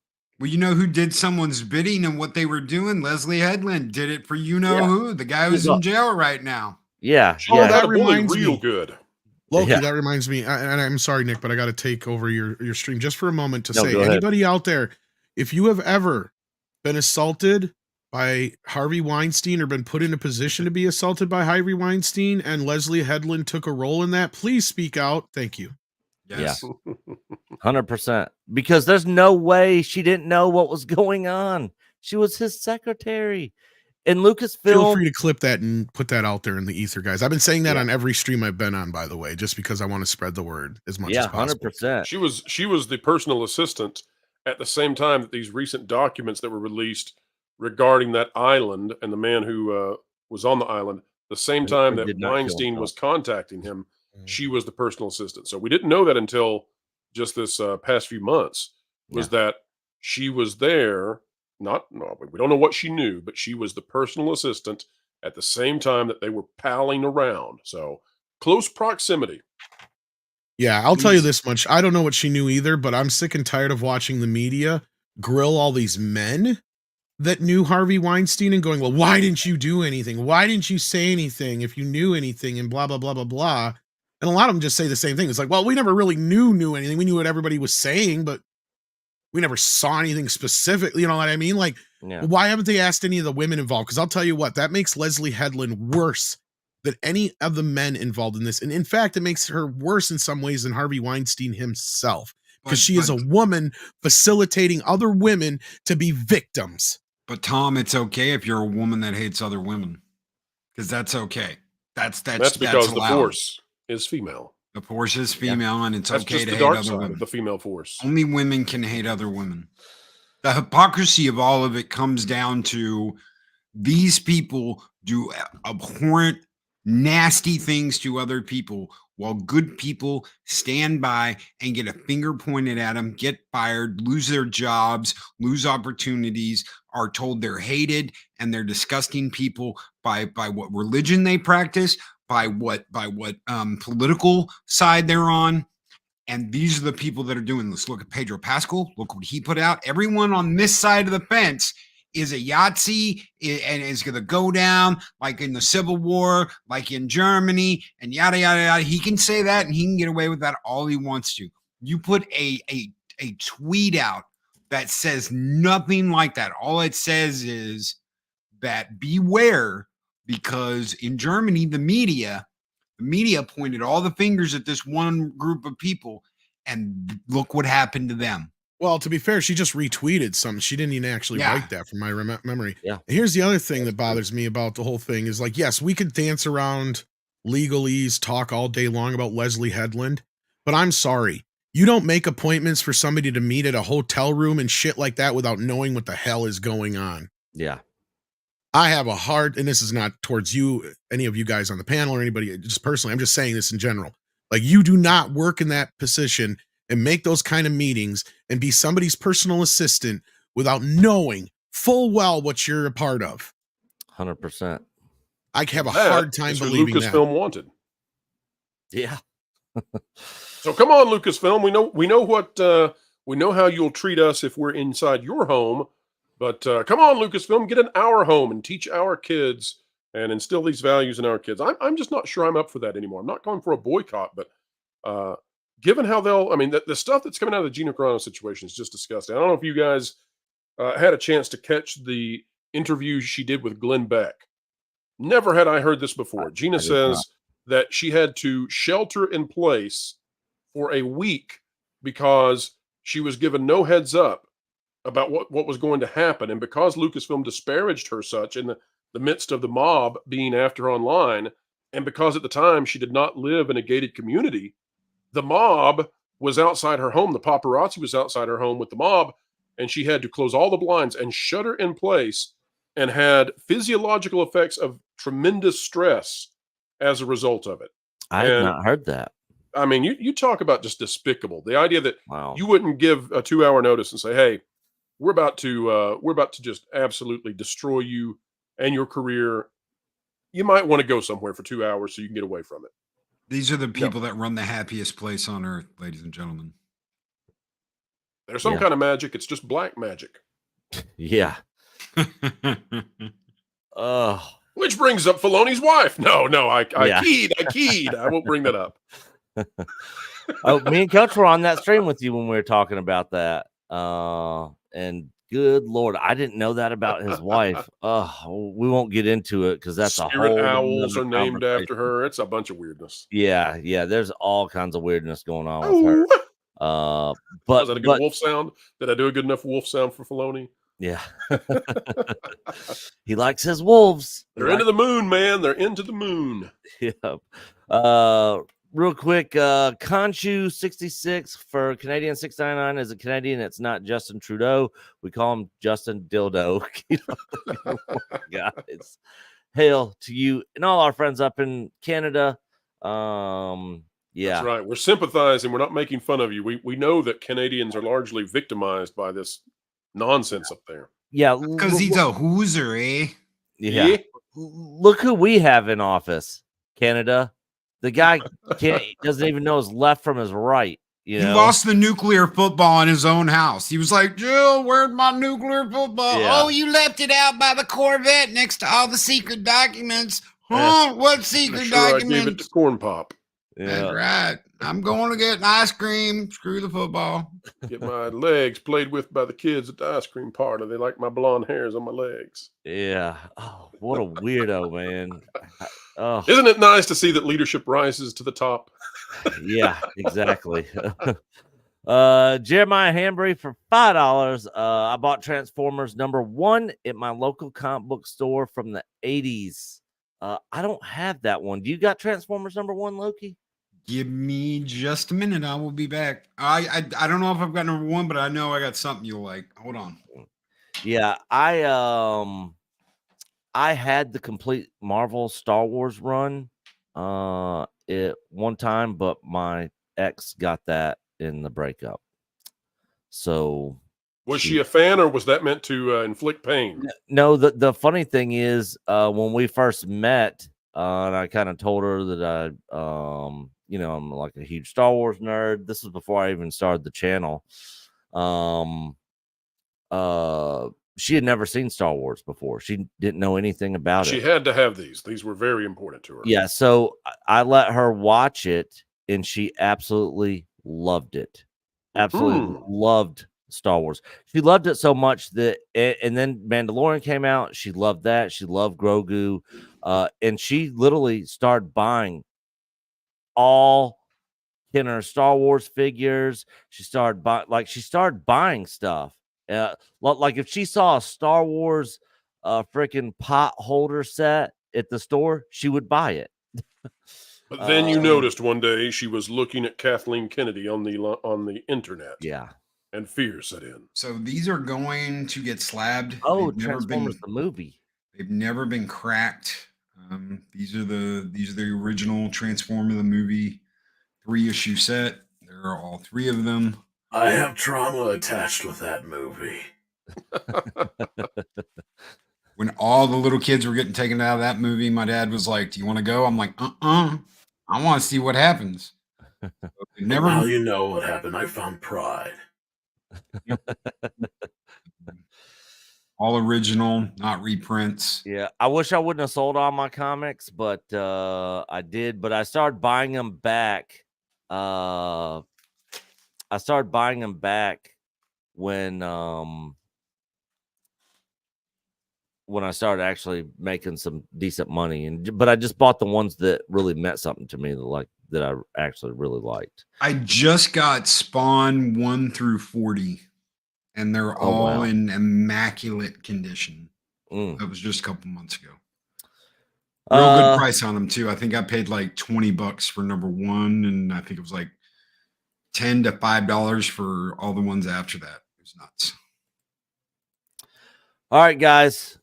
Well, you know who did someone's bidding and what they were doing? Leslie Headland did it for who? The guy who's in jail right now. Yeah. That reminds real me. Good. Loki, that reminds me, and I'm sorry, Nick, but I got to take over your stream just for a moment to say, go ahead. Anybody out there, if you have ever been assaulted by Harvey Weinstein or been put in a position to be assaulted by Harvey Weinstein and Leslie Headland took a role in that, please speak out. Thank you. Yes. Yeah. 100%. Because there's no way she didn't know what was going on. She was his secretary. And Lucasfilm. Feel free to clip that and put that out there in the ether, guys. I've been saying that on every stream I've been on, by the way, just because I want to spread the word as much as possible. 100%. She was the personal assistant at the same time that these recent documents that were released regarding that island and the man who was on the island, the same time that Weinstein was contacting him, she was the personal assistant. So we didn't know that until just this past few months, that she was there. We don't know what she knew, but she was the personal assistant at the same time that they were palling around. So close proximity. Yeah, I'll tell you this much. I don't know what she knew either, but I'm sick and tired of watching the media grill all these men that knew Harvey Weinstein and going, well, why didn't you do anything? Why didn't you say anything if you knew anything and blah, blah, blah, blah, blah. And a lot of them just say the same thing. It's like, well, we never really knew anything. We knew what everybody was saying, but we never saw anything specifically. You know what I mean? Like, why haven't they asked any of the women involved? Because I'll tell you what, that makes Leslie Headland worse than any of the men involved in this. And in fact, it makes her worse in some ways than Harvey Weinstein himself, because she is a woman facilitating other women to be victims. But Tom, it's okay if you're a woman that hates other women, because that's okay. That's because the force is female. The force is female, and it's that's okay to hate other side women. Of the female force. Only women can hate other women. The hypocrisy of all of it comes down to these people do abhorrent, nasty things to other people, while good people stand by and get a finger pointed at them, get fired, lose their jobs, lose opportunities, are told they're hated and they're disgusting people by what religion they practice, by what political side they're on. And these are the people that are doing this. Look at Pedro Pascal. Look what he put out. Everyone on this side of the fence is a Yahtzee and is going to go down like in the Civil War, like in Germany, and yada, yada, yada. He can say that and he can get away with that all he wants to. You put a tweet out that says nothing like that. All it says is that beware, because in Germany, the media pointed all the fingers at this one group of people, and look what happened to them. Well, to be fair, she just retweeted something. She didn't even actually write that from my memory. Yeah. Here's the other thing that bothers me about the whole thing is, like, yes, we could dance around legalese, talk all day long about Leslie Headland, but I'm sorry. You don't make appointments for somebody to meet at a hotel room and shit like that without knowing what the hell is going on. Yeah. I have a hard, and this is not towards you, any of you guys on the panel or anybody, just personally, I'm just saying this in general. Like, you do not work in that position and make those kind of meetings and be somebody's personal assistant without knowing full well what you're a part of. 100%. I have a hard time believing that. Lucasfilm wanted. Yeah. So come on, Lucasfilm. We know how you'll treat us if we're inside your home. But come on, Lucasfilm, get in our home and teach our kids and instill these values in our kids. I'm just not sure I'm up for that anymore. I'm not going for a boycott, but given how the stuff that's coming out of the Gina Carano situation is just disgusting. I don't know if you guys had a chance to catch the interview she did with Glenn Beck. Never had I heard this before. Gina says that she had to shelter in place for a week because she was given no heads up about what was going to happen. And because Lucasfilm disparaged her such in the midst of the mob being after her online, and because at the time she did not live in a gated community, the mob was outside her home. The paparazzi was outside her home with the mob, and she had to close all the blinds and shutter in place, and had physiological effects of tremendous stress as a result of it. I had not heard that. I mean, you talk about just despicable. The idea that Wow. you wouldn't give a 2-hour notice and say, "Hey, we're about to just absolutely destroy you and your career. You might want to go somewhere for 2 hours so you can get away from it." These are the people that run the happiest place on earth, ladies and gentlemen. There's some kind of magic. It's just black magic. Yeah. Which brings up Filoni's wife. No, I keyed. I won't bring that up. Me and Coach were on that stream with you when we were talking about that. And good Lord, I didn't know that about his wife. We won't get into it because that's Spirit a whole owls are named after her. It's a bunch of weirdness. Yeah. There's all kinds of weirdness going on with her. But was that a good wolf sound? Did I do a good enough wolf sound for Filoni? Yeah. He likes his wolves. They're into the moon, man. They're into the moon. Yeah. Real quick, Conchu 66 for Canadian 699 is a Canadian. It's not Justin Trudeau. We call him Justin Dildo. Guys, hail to you and all our friends up in Canada. Yeah, that's right. We're sympathizing. We're not making fun of you. We know that Canadians are largely victimized by this nonsense up there. Yeah, because he's a hooser, eh? Yeah. Look who we have in office, Canada. The guy doesn't even know his left from his right. You know? He lost the nuclear football in his own house. He was like, "Jill, where's my nuclear football? Yeah. Oh, you left it out by the Corvette next to all the secret documents. Huh? What secret documents? I gave it to Corn Pop. Yeah. That's right. I'm going to get an ice cream. Screw the football. Get my legs played with by the kids at the ice cream parlor. They like my blonde hairs on my legs." Yeah. Oh, what a weirdo, man. Oh. Isn't it nice to see that leadership rises to the top? Yeah, exactly. Jeremiah Hambry for $5. I bought Transformers #1 at my local comic book store from the 80s. I don't have that one. Do you got Transformers #1, Loki? Give me just a minute. I will be back. I don't know if I've got #1, but I know I got something you'll like. Hold on. Yeah, I had the complete Marvel Star Wars run at one time, but my ex got that in the breakup. So was she a fan, or was that meant to inflict pain? No, the funny thing is, when we first met, and I kind of told her that I'm like a huge Star Wars nerd. This was before I even started the channel. She had never seen Star Wars before. She didn't know anything about it. She had to have these. These were very important to her. Yeah, so I let her watch it, and she absolutely loved it. Absolutely loved Star Wars. She loved it so much that, and then Mandalorian came out. She loved that. She loved Grogu, and she literally started buying all Kenner Star Wars figures. She started buying stuff. Like if she saw a Star Wars freaking pot holder set at the store, she would buy it. But then you noticed one day she was looking at Kathleen Kennedy on the internet. Yeah. And fear set in. So these are going to get slabbed. Oh, Transformers the movie. They've never been cracked. These are the original Transformer the movie 3-issue set. There are all 3 of them. I have trauma attached with that movie. When all the little kids were getting taken out of that movie, my dad was like, "Do you want to go?" I'm like, I want to see what happens. Now you know what happened. I found pride. All original, not reprints. Yeah, I wish I wouldn't have sold all my comics, but I did. But I started buying them back. I started buying them back when when I started actually making some decent money. But I just bought the ones that really meant something to me, that I actually really liked. I just got Spawn 1 through 40, and they're all in immaculate condition. That was just a couple months ago. Real good price on them too. I think I paid like $20 for number 1, and I think it was like $10 to $5 for all the ones after that. It was nuts. All right, guys.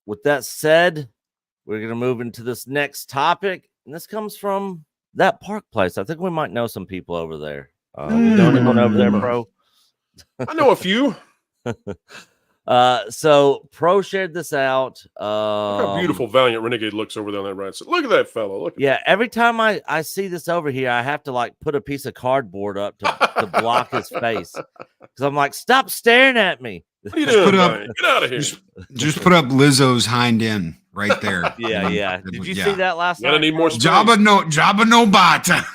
With that said, we're going to move into this next topic, and this comes from that park place. I think we might know some people over there. You know anyone over there, Pro? I know a few. So Pro shared this out. Look how beautiful Valiant Renegade looks over there on that right side. Look at that fellow. Look. Every time I see this over here, I have to like put a piece of cardboard up to block his face, because I'm like, stop staring at me. What are you doing? Get out of here. Just put up Lizzo's hind end right there. Yeah. Did you see that last night? I need more Jabba no bata.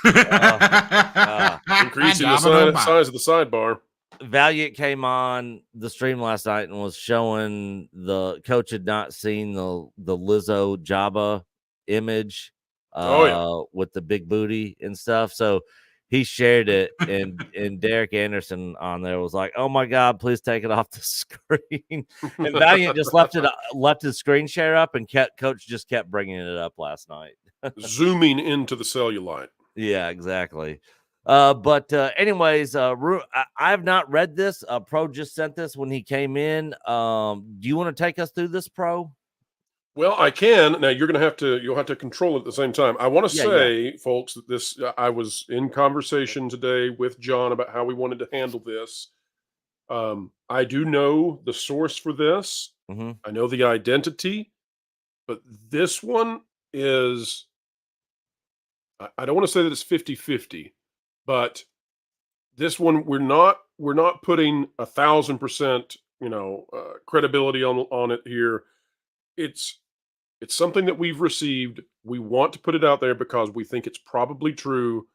Increasing the size of the sidebar. Valiant came on the stream last night and was showing the coach had not seen the Lizzo Jabba image with the big booty and stuff. So he shared it, and Derek Anderson on there was like, "Oh my God, please take it off the screen." And Valiant just left his screen share up, and coach just kept bringing it up last night. Zooming into the cellulite. Yeah, exactly. But anyways, I have not read this. Pro just sent this when he came in. Do you want to take us through this, Pro? Well, I can. Now you'll have to control it at the same time. I want to say, folks, that this I was in conversation today with John about how we wanted to handle this. I do know the source for this. I know the identity, but this one is, I don't want to say that it's 50-50, but this one we're not putting 1,000%, credibility on it here. It's something that we've received. We want to put it out there because we think it's probably true,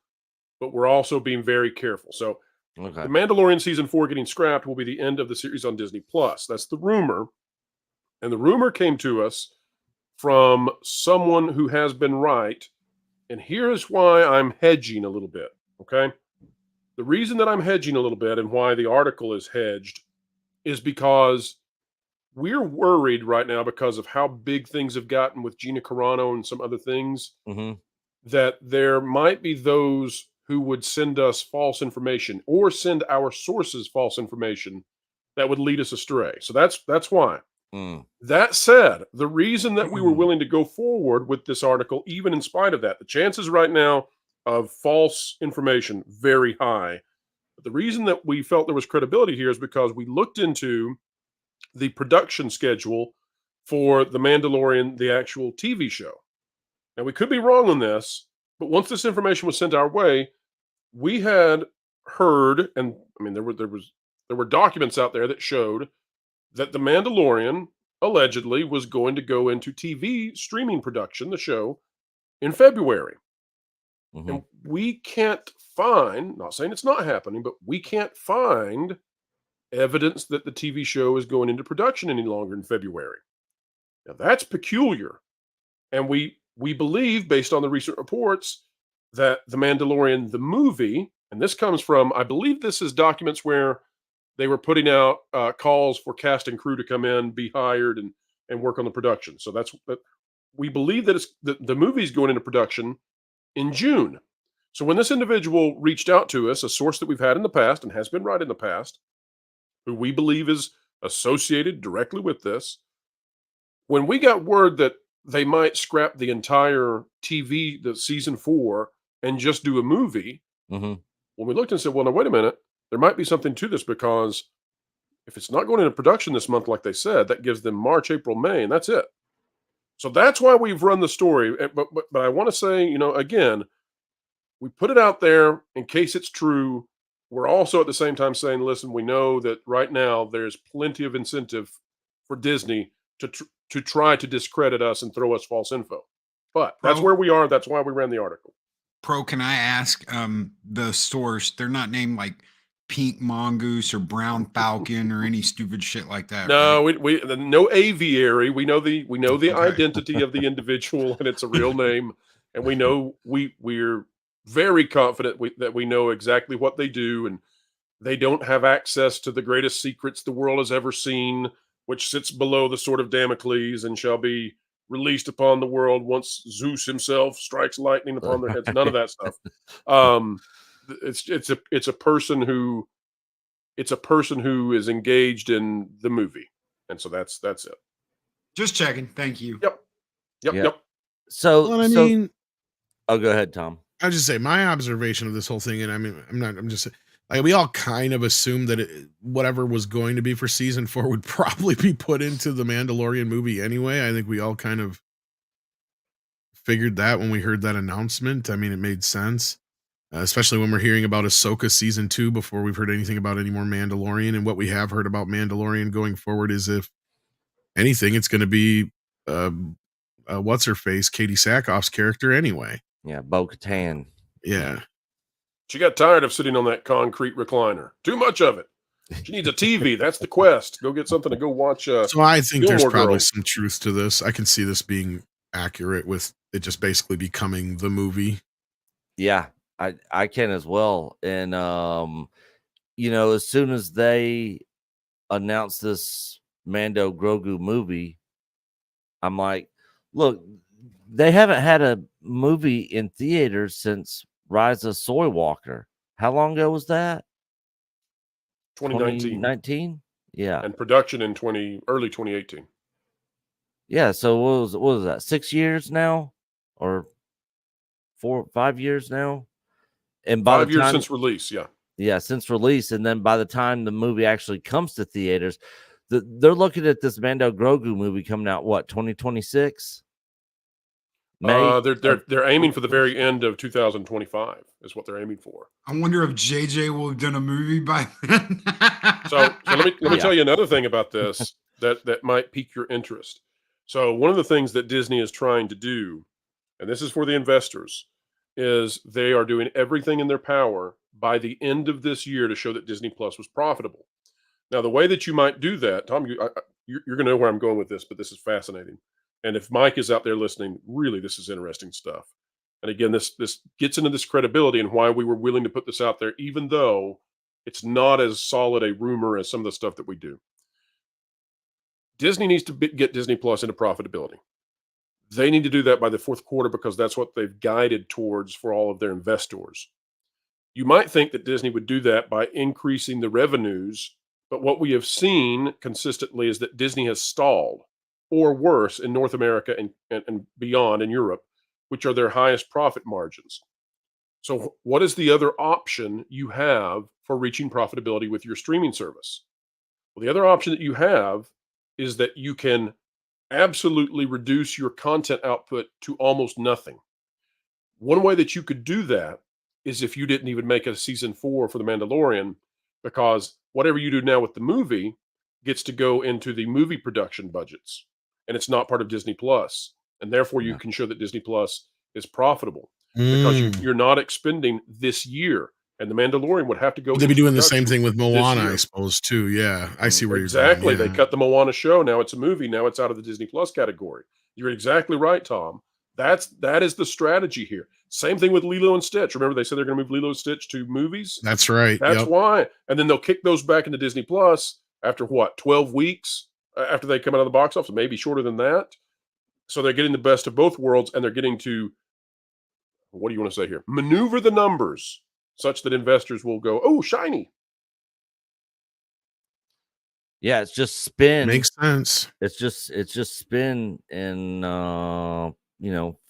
but we're also being very careful. So The Mandalorian season 4 getting scrapped will be the end of the series on Disney Plus. That's the rumor. And the rumor came to us from someone who has been right. And here's why I'm hedging a little bit. Okay. The reason that I'm hedging a little bit and why the article is hedged is because we're worried right now because of how big things have gotten with Gina Carano and some other things, that there might be those who would send us false information or send our sources false information that would lead us astray. So that's why. That said, the reason that we were willing to go forward with this article, even in spite of that, the chances right now of false information very high. But the reason that we felt there was credibility here is because we looked into the production schedule for The Mandalorian, the actual TV show. Now, we could be wrong on this, but once this information was sent our way, we had heard, and I mean, there were documents out there that showed that The Mandalorian allegedly was going to go into TV streaming production, the show, in February. And we can't find, not saying it's not happening, but we can't find evidence that the TV show is going into production any longer in February. Now, that's peculiar. And we believe, based on the recent reports, that The Mandalorian, the movie, and this comes from, I believe this is documents where they were putting out calls for cast and crew to come in, be hired, and work on the production. So we believe that the movie's going into production in June. So when this individual reached out to us, a source that we've had in the past and has been right in the past, who we believe is associated directly with this, when we got word that they might scrap the entire TV, the season 4, and just do a movie, when we looked and said, well, now, wait a minute, there might be something to this, because if it's not going into production this month, like they said, that gives them March, April, May, and that's it. So that's why we've run the story. But I want to say, again, we put it out there in case it's true. We're also at the same time saying, listen, we know that right now there's plenty of incentive for Disney to try to discredit us and throw us false info. But that's where we are. That's why we ran the article. Pro, can I ask the source? They're not named like pink mongoose or brown falcon or any stupid shit like that. No, right? we no aviary. We know the Okay. identity of the individual, and it's a real name, and we know we're very confident that we know exactly what they do, and they don't have access to the greatest secrets the world has ever seen, which sits below the sword of Damocles and shall be released upon the world once Zeus himself strikes lightning upon their heads. None of that stuff. It's a person who is engaged in the movie, and so that's it. Just checking. Thank you. Yep. So, Well, I mean, oh, go ahead, Tom. I'll just say my observation of this whole thing, and I mean, I'm just like, we all kind of assumed that whatever was going to be for season 4 would probably be put into the Mandalorian movie anyway. I think we all kind of figured that when we heard that announcement. I mean, it made sense, especially when we're hearing about Ahsoka season 2 before we've heard anything about any more Mandalorian. And what we have heard about Mandalorian going forward is, if anything, it's going to be what's her face, Katie Sackhoff's character anyway. Yeah, Bo-Katan. Yeah. She got tired of sitting on that concrete recliner. Too much of it. She needs a TV. That's the quest. Go get something to go watch. So I think there's probably Girls. some truth to this. I can see this being accurate with it just basically becoming the movie. Yeah, I can as well. And as soon as they announced this Mando Grogu movie, I'm like, look, they haven't had a movie in theaters since Rise of Soy Walker. How long ago was that? 2019. Yeah. And production in early 2018. Yeah, so what was that? 6 years now? Or 5 years now? And by 5 years since release, yeah. Yeah, since release. And then by the time the movie actually comes to theaters, they're looking at this Mando Grogu movie coming out, what, 2026? They're aiming for the very end of 2025 is what they're aiming for. I wonder if JJ will have done a movie by then. So let me tell you another thing about this that might pique your interest. So one of the things that Disney is trying to do, and this is for the investors, is they are doing everything in their power by the end of this year to show that Disney Plus was profitable. Now, the way that you might do that, Tom, you're going to know where I'm going with this, but this is fascinating. And if Mike is out there listening, really, this is interesting stuff. And again, this gets into this credibility and why we were willing to put this out there, even though it's not as solid a rumor as some of the stuff that we do. Disney needs to get Disney Plus into profitability. They need to do that by the fourth quarter because that's what they've guided towards for all of their investors. You might think that Disney would do that by increasing the revenues, but what we have seen consistently is that Disney has stalled, or worse, in North America and beyond in Europe, which are their highest profit margins. So what is the other option you have for reaching profitability with your streaming service? Well, the other option that you have is that you can absolutely reduce your content output to almost nothing. One way that you could do that is if you didn't even make a season 4 for The Mandalorian, because whatever you do now with the movie gets to go into the movie production budgets, and it's not part of Disney Plus, and therefore you can show that Disney Plus is profitable because you're not expending this year. And The Mandalorian would have to go. They'd be doing the same thing with Moana, I suppose, too. Yeah, I see where exactly. you're going. They cut the Moana show. Now it's a movie. Now it's out of the Disney Plus category. You're exactly right, Tom. That is the strategy here. Same thing with Lilo and Stitch. Remember, they said they're going to move Lilo and Stitch to movies. That's right. That's why. And then they'll kick those back into Disney Plus after what, 12 weeks after they come out of the box office, maybe shorter than that. So they're getting the best of both worlds, and they're getting to, what do you want to say here? Maneuver the numbers such that investors will go, oh, shiny. Yeah, it's just spin. Makes sense. It's just spin and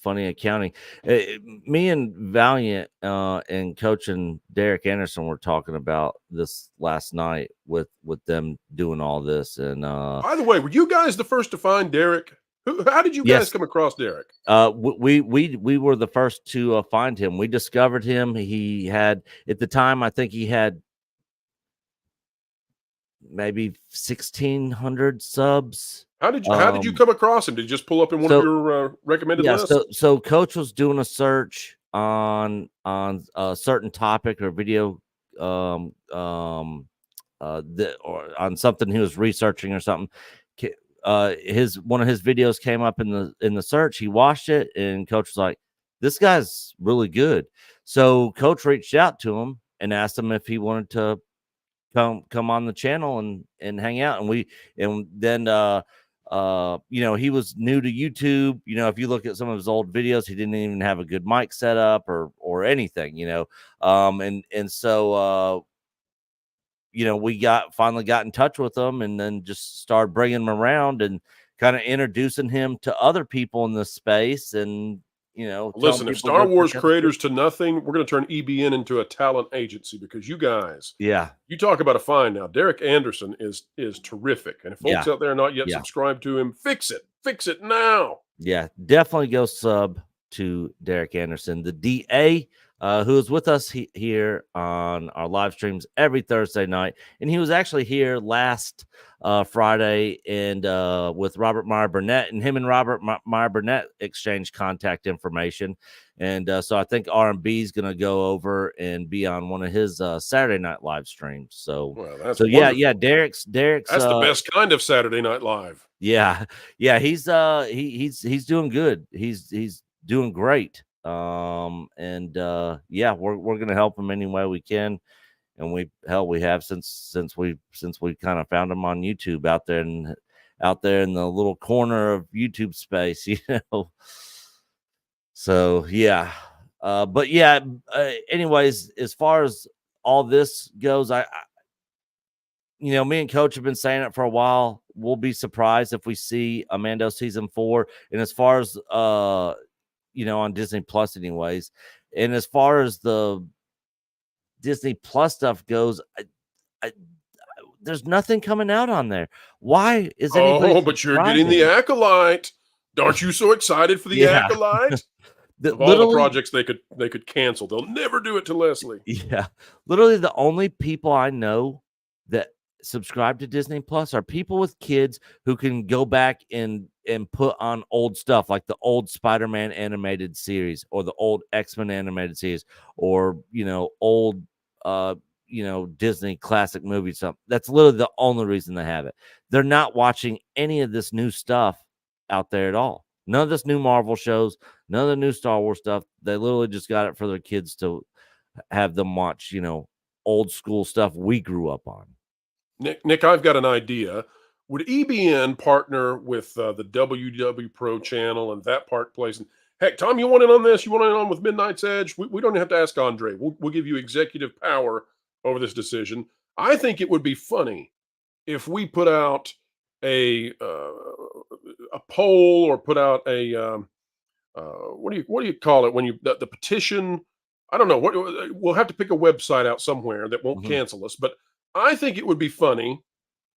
funny accounting. Me and Valiant and Coach and Derek Anderson were talking about this last night with them doing all this. And by the way, were you guys the first to find Derek? How did you guys come across Derek? We were the first to find him. We discovered him. He had, at the time, I think he had maybe 1,600 subs. How did you come across him? Did you just pull up in one of your recommended lists? So Coach was doing a search on a certain topic or video or on something he was researching or something. One of his videos came up in the search. He watched it, and coach was like, "This guy's really good." So coach reached out to him and asked him if he wanted to come on the channel and hang out. And then he was new to YouTube. If you look at some of his old videos, he didn't even have a good mic setup or anything, so we finally got in touch with him, and then just started bringing him around and kind of introducing him to other people in this space. And listen, if Star Wars creators to nothing, we're going to turn EBN into a talent agency, because you guys, you talk about a find now. Derek Anderson is terrific, and if folks out there are not yet subscribed to him, fix it now. Yeah, definitely go sub to Derek Anderson, the DA, who is with us here on our live streams every Thursday night. And he was actually here last Friday and with Robert Meyer Burnett, and him and Robert Meyer Burnett exchanged contact information. And so I think R&B is going to go over and be on one of his Saturday night live streams. So, Derek's that's the best kind of Saturday Night Live. Yeah, he's doing good. He's doing great. We're gonna help him any way we can, and we have since we kind of found him on YouTube out there in the little corner of YouTube space, So anyways, as far as all this goes, I me and Coach have been saying it for a while. We'll be surprised if we see a Mando season 4. And as far as on Disney Plus anyways, and as far as the Disney Plus stuff goes, there's nothing coming out on there. Why is anybody but you're getting the Acolyte. Aren't you so excited for the Acolyte? Of all the projects they could cancel, they'll never do it to Leslie. Yeah, literally the only people I know that subscribe to Disney Plus are people with kids who can go back and put on old stuff, like the old Spider-Man animated series or the old X-Men animated series, or old Disney classic movies. Something that's literally the only reason they have it. They're not watching any of this new stuff out there at all. None of this new Marvel shows, none of the new Star Wars stuff. They literally just got it for their kids to have them watch old school stuff we grew up on. Nick, I've got an idea. Would EBN partner with the WDW Pro channel and that Park Place? And heck, Tom, you want in on this? You want in on with Midnight's Edge? We don't have to ask Andre. We'll give you executive power over this decision. I think it would be funny if we put out a poll, or put out a what do you call it when you the petition? I don't know what. We'll have to pick a website out somewhere that won't cancel us, but I think it would be funny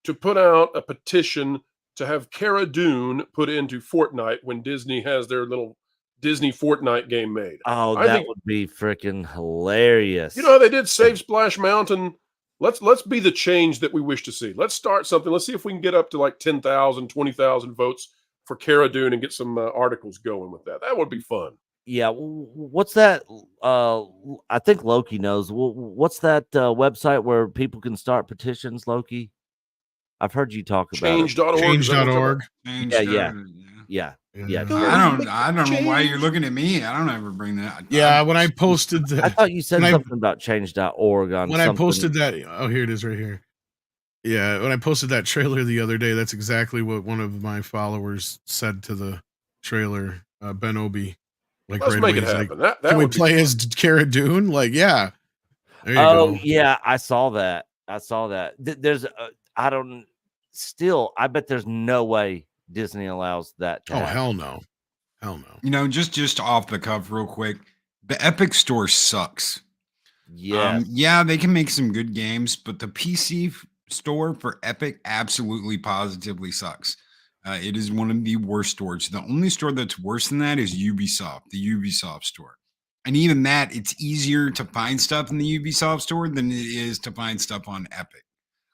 to put out a petition to have Cara Dune put into Fortnite when Disney has their little Disney Fortnite game made. Oh, that would be freaking hilarious. You know how they did Save Splash Mountain? Let's be the change that we wish to see. Let's start something. Let's see if we can get up to like 10,000, 20,000 votes for Cara Dune and get some articles going with that. That would be fun. Yeah, what's that? I think Loki knows. What's that website where people can start petitions, Loki? I've heard you talk about Change.org. Change.org. Yeah. I don't know why you're looking at me. I don't ever bring that. Yeah, when I posted I thought you said something about change.org on when I posted that. Oh, here it is right here. Yeah, when I posted that trailer the other day, that's exactly what one of my followers said to the trailer, Ben Obi. Like, let's make it happen. That can we play as Cara Dune? Like, yeah. There you go. Yeah, I saw that. There's I bet there's no way Disney allows that to happen. Hell no. Just off the cuff real quick, the Epic Store sucks. Yeah. They can make some good games, but the PC store for Epic absolutely positively sucks. It is one of the worst stores. The only store that's worse than that is Ubisoft, the Ubisoft store. And even that, it's easier to find stuff in the Ubisoft store than it is to find stuff on Epic.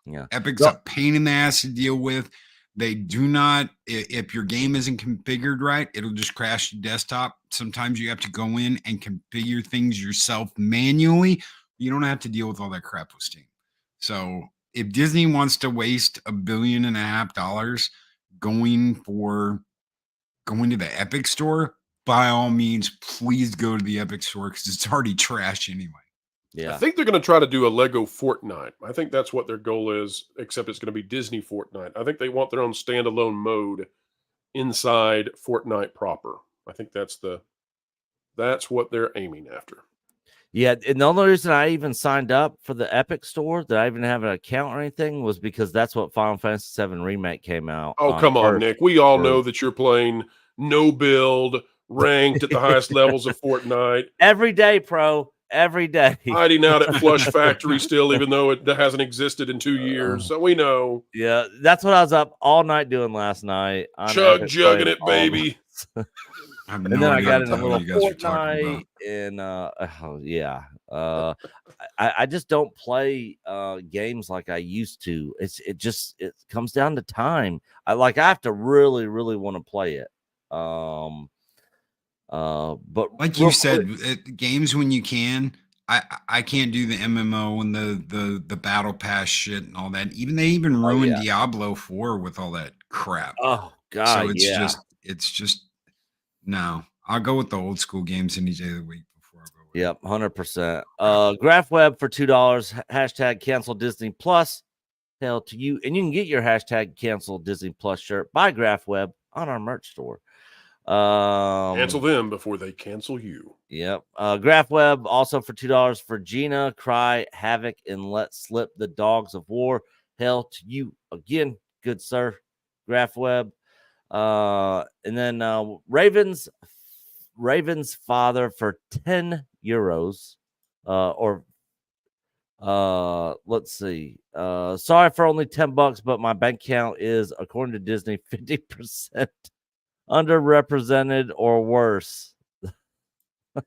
Yeah. Epic's a pain in the ass to deal with. They do not, if your game isn't configured right, it'll just crash your desktop. Sometimes you have to go in and configure things yourself manually, You don't have to deal with all that crap with Steam. So if Disney wants to waste $1.5 billion going to the Epic store, by all means, please go to the Epic store because it's already trash anyway. Yeah. I think they're going to try to do a Lego Fortnite. I think that's what their goal is, except it's going to be Disney Fortnite. I think they want their own standalone mode inside Fortnite proper. I think that's what they're aiming after. Yeah, and the only reason I even signed up for the Epic store, that I even have an account or anything, was because that's what Final Fantasy VII Remake came out. Oh, come on, Nick. We all know that you're playing no build, ranked at the highest levels of Fortnite. Every day, Pro. Every day. Hiding out at Flush Factory still, even though it hasn't existed in 2 years. So we know. Yeah, that's what I was up all night doing last night. Jugging it, baby. And then I got in a little Fortnite, and I just don't play games like I used to. It comes down to time. I have to really, really want to play it. But like you said, games when you can. I can't do the MMO and the battle pass shit and all that. They even ruined Diablo 4 with all that crap. Oh God! So it's just no. I'll go with the old school games any day of the week before I go. Yep, 100%. GraphWeb for $2. Hashtag cancel Disney Plus. Hell to you, and you can get your hashtag cancel Disney Plus shirt by GraphWeb on our merch store. Cancel them before they cancel you. Yep. GraphWeb also for $2 for Gina, Cry, Havoc, and Let Slip the Dogs of War. Hell to you again, good sir. GraphWeb. And then Raven's father for €10. Let's see. Sorry for only $10, but my bank account is, according to Disney, 50% underrepresented or worse.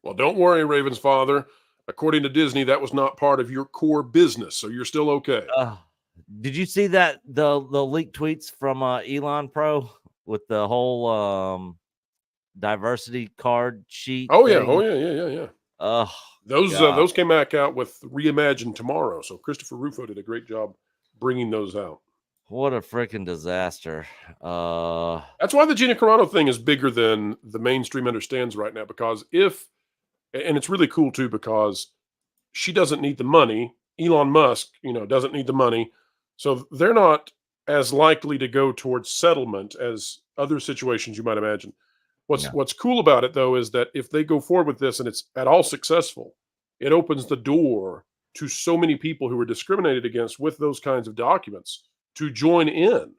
Well, don't worry, Raven's father. According to Disney, that was not part of your core business, so you're still okay. Did you see that the leaked tweets from Elon Pro with the whole diversity card sheet? Oh thing? Yeah. Those came back out with Reimagined tomorrow. So Christopher Rufo did a great job bringing those out. What a freaking disaster. That's why the Gina Carano thing is bigger than the mainstream understands right now, because and it's really cool too, because she doesn't need the money. Elon Musk, doesn't need the money. So they're not as likely to go towards settlement as other situations you might imagine. What's cool about it, though, is that if they go forward with this and it's at all successful, it opens the door to so many people who were discriminated against with those kinds of documents to join in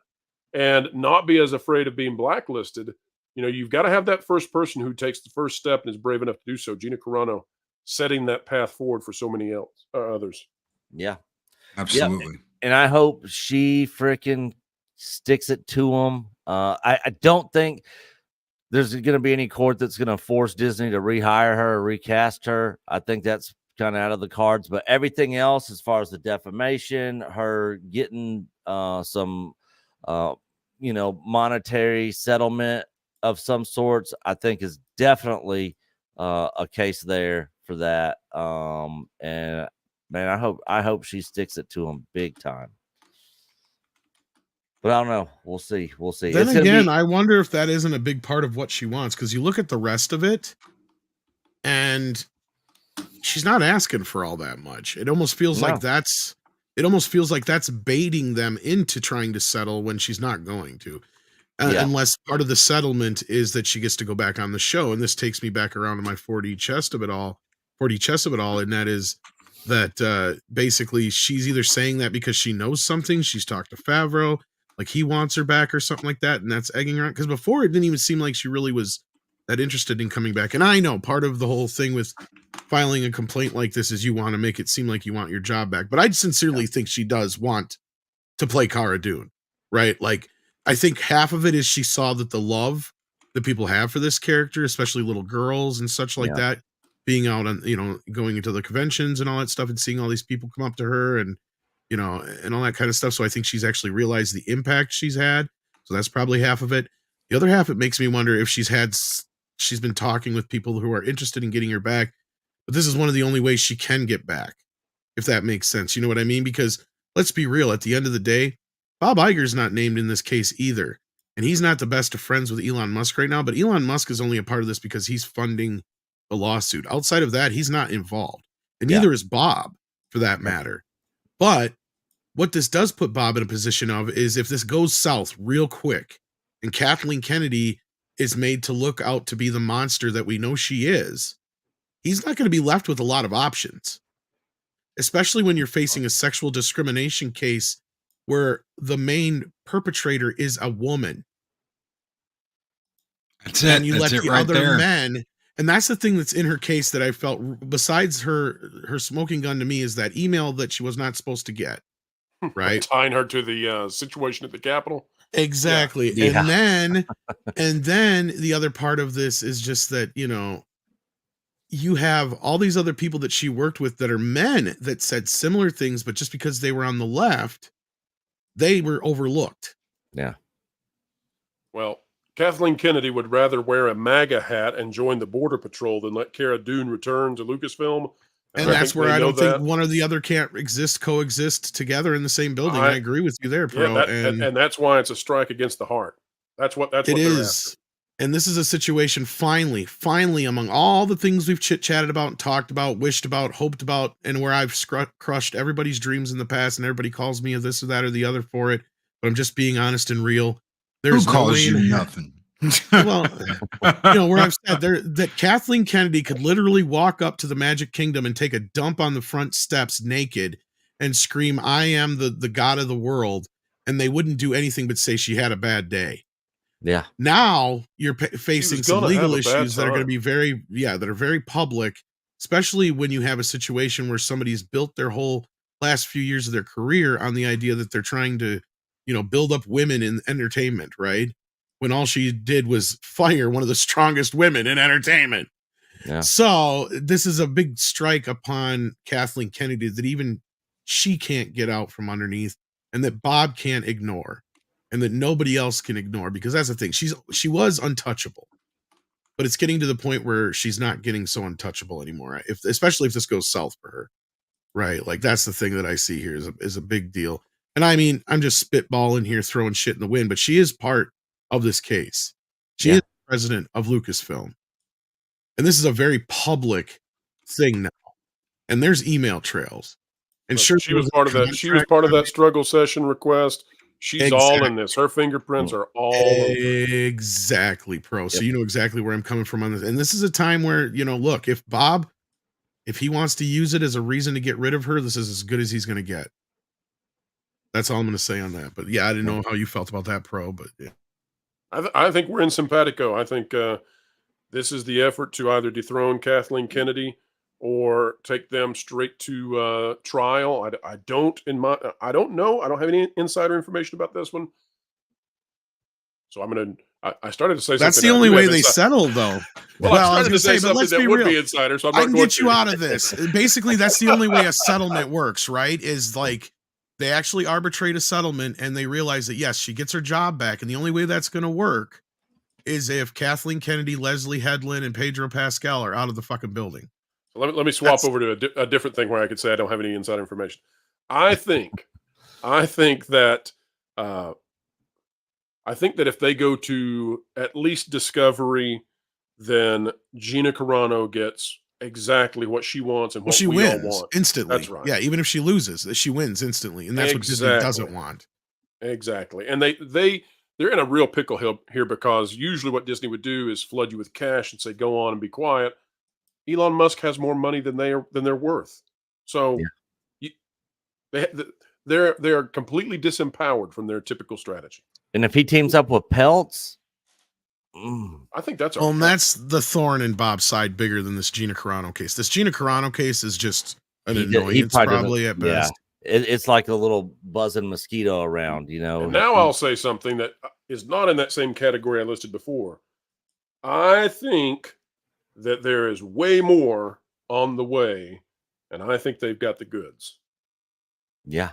and not be as afraid of being blacklisted. You've got to have that first person who takes the first step and is brave enough to do so. Gina Carano setting that path forward for so many others. Yeah, absolutely. Yeah. And I hope she freaking sticks it to them. I don't think there's going to be any court that's going to force Disney to rehire her or recast her. I think that's kind of out of the cards. But everything else, as far as the defamation, her getting some, monetary settlement of some sorts, I think is definitely a case there for that. And man, I hope she sticks it to him big time. But I don't know. We'll see. Then again, I wonder if that isn't a big part of what she wants, because you look at the rest of it, and she's not asking for all that much. It almost feels like that's baiting them into trying to settle when she's not going to. Unless part of the settlement is that she gets to go back on the show. And this takes me back around to my 4D chest of it all. And that is that basically she's either saying that because she knows something, she's talked to Favreau, like he wants her back or something like that, and that's egging her on. Because before, it didn't even seem like she really was that interested in coming back. And I know part of the whole thing with filing a complaint like this is you want to make it seem like you want your job back. But I sincerely think she does want to play Cara Dune, right? Like, I think half of it is she saw that the love that people have for this character, especially little girls and such like that, being out on, going into the conventions and all that stuff and seeing all these people come up to her and, and all that kind of stuff. So I think she's actually realized the impact she's had. So that's probably half of it. The other half, it makes me wonder if she's been talking with people who are interested in getting her back, but this is one of the only ways she can get back. if that makes sense. You know what I mean? Because let's be real, at the end of the day, Bob Iger's not named in this case either. And he's not the best of friends with Elon Musk right now, but Elon Musk is only a part of this because he's funding the lawsuit. Outside of that, he's not involved. And neither is Bob, for that matter. But what this does put Bob in a position of is if this goes south real quick and Kathleen Kennedy is made to look out to be the monster that we know she is, he's not going to be left with a lot of options, especially when you're facing a sexual discrimination case where the main perpetrator is a woman. That's it. And you That's let it the right other there. men, and that's the thing that's in her case that I felt, besides her smoking gun to me, is that email that she was not supposed to get, right? Tying her to the situation at the Capitol. Exactly. Yeah. And then the other part of this is just that, you know, you have all these other people that she worked with that are men that said similar things, but just because they were on the left, they were overlooked. Yeah. Well, Kathleen Kennedy would rather wear a MAGA hat and join the Border Patrol than let Cara Dune return to Lucasfilm. And that's where I don't think one or the other can't coexist together in the same building. I agree with you there, Pro. Yeah, and that's why it's a strike against the heart. That's what it is. And this is a situation finally among all the things we've chit-chatted about and talked about, wished about, hoped about, and where I've crushed everybody's dreams in the past and everybody calls me a this or that or the other for it. But I'm just being honest and real. There's Who calls you nothing? Well, you know, where I've said that Kathleen Kennedy could literally walk up to the Magic Kingdom and take a dump on the front steps naked and scream, "I am the god of the world," and they wouldn't do anything but say she had a bad day. Yeah. Now you're facing some legal issues that are going to be that are very public, especially when you have a situation where somebody's built their whole last few years of their career on the idea that they're trying to, you know, build up women in entertainment, right? When all she did was fire one of the strongest women in entertainment. Yeah. So this is a big strike upon Kathleen Kennedy that even she can't get out from underneath, and that Bob can't ignore, and that nobody else can ignore, because that's the thing. She was untouchable, but it's getting to the point where she's not getting so untouchable anymore. Especially if this goes south for her, right? Like that's the thing that I see here is a big deal. And I mean, I'm just spitballing here, throwing shit in the wind, but she is part of this case. She is president of Lucasfilm, and this is a very public thing now. And there's email trails. And sure, she was part of that. She was part of that struggle session request. She's all in this. Her fingerprints are all exactly, Pro. So you know exactly where I'm coming from on this. And this is a time where, you know, look, if he wants to use it as a reason to get rid of her, this is as good as he's going to get. That's all I'm going to say on that. But yeah, I didn't know how you felt about that, Pro. But yeah. I think we're in simpatico. I think this is the effort to either dethrone Kathleen Kennedy or take them straight to trial. I don't know. I don't have any insider information about this one. So I'm going to, I started to say that's something. the only way they settle, though. Well, I was going to say something that would be insider. So I can get you out of this. Basically, that's the only way a settlement works, right? Is like, they actually arbitrate a settlement and they realize that, yes, she gets her job back. And the only way that's going to work is if Kathleen Kennedy, Leslie Headland, and Pedro Pascal are out of the fucking building. So let me swap over to a different thing where I could say I don't have any inside information. I think that if they go to at least Discovery, then Gina Carano gets exactly what she wants and what she we wins all want instantly. That's right. Yeah, even if she loses, she wins instantly, and that's what Disney doesn't want. Exactly, and they're in a real pickle here because usually what Disney would do is flood you with cash and say go on and be quiet. Elon Musk has more money than they're worth, so they're completely disempowered from their typical strategy. And if he teams up with Peltz. I think that's and that's the thorn in Bob's side bigger than this Gina Carano case. This Gina Carano case is just an annoyance, probably at best. Yeah. It's like a little buzzing mosquito around, you know. And now I'll say something that is not in that same category I listed before. I think that there is way more on the way, and I think they've got the goods. Yeah.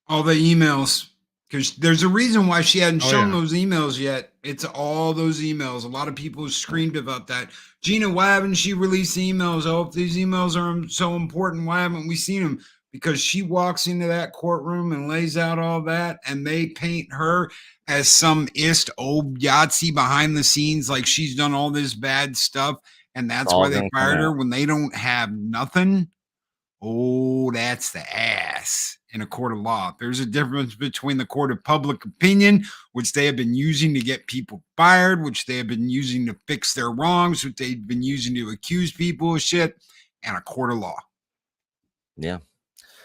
All the emails. Because there's a reason why she hadn't shown those emails yet. It's all those emails. A lot of people screamed about that. Gina, why haven't she released emails? Oh, if these emails are so important, why haven't we seen them? because she walks into that courtroom and lays out all that, and they paint her as some old Yahtzee behind the scenes, like she's done all this bad stuff, and that's why they fired her when they don't have nothing. Oh, that's the ass in a court of law. There's a difference between the court of public opinion, which they have been using to get people fired, which they have been using to fix their wrongs, which they've been using to accuse people of shit, and a court of law. Yeah.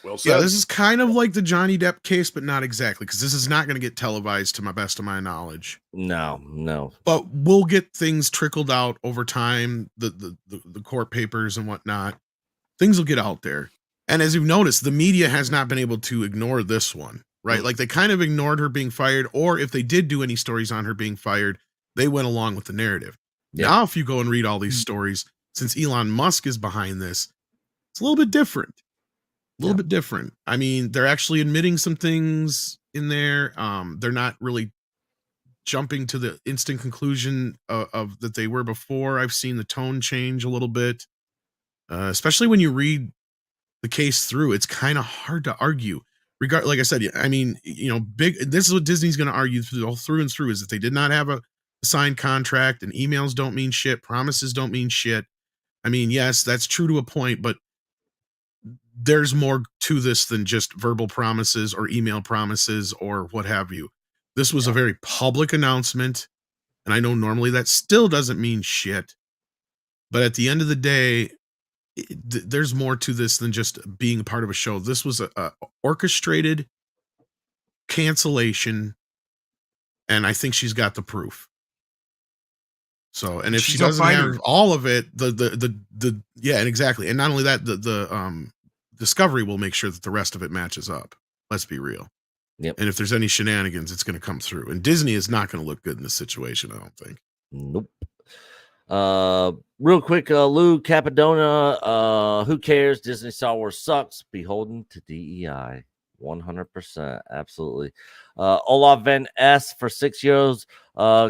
Well said. Yeah, this is kind of like the Johnny Depp case, but not exactly, because this is not going to get televised to my best of my knowledge. No. But we'll get things trickled out over time, the court papers and whatnot. Things will get out there. And as you've noticed, the media has not been able to ignore this one, right? Like they kind of ignored her being fired, or if they did do any stories on her being fired, they went along with the narrative. Yeah. Now, if you go and read all these stories, since Elon Musk is behind this, it's a little bit different. Bit different. I mean, they're actually admitting some things in there. They're not really jumping to the instant conclusion of that they were before. I've seen the tone change a little bit. Especially when you read the case through, it's kind of hard to argue. Like I said, I mean, this is what Disney's going to argue through and through, is that they did not have a signed contract, and emails don't mean shit. Promises don't mean shit. I mean, yes, that's true to a point, but there's more to this than just verbal promises or email promises or what have you. This was a very public announcement, and I know normally that still doesn't mean shit, but at the end of the day, there's more to this than just being a part of a show. This was a orchestrated cancellation, and I think she's got the proof. So, and if she doesn't have all of it, and exactly, and not only that, the Discovery will make sure that the rest of it matches up. Let's be real. Yep. And if there's any shenanigans, it's going to come through. And Disney is not going to look good in this situation, I don't think. Nope. Real quick, Lou Capadona, who cares? Disney Star Wars sucks. Beholden to DEI. 100%. Absolutely. Olaf Van S for €6.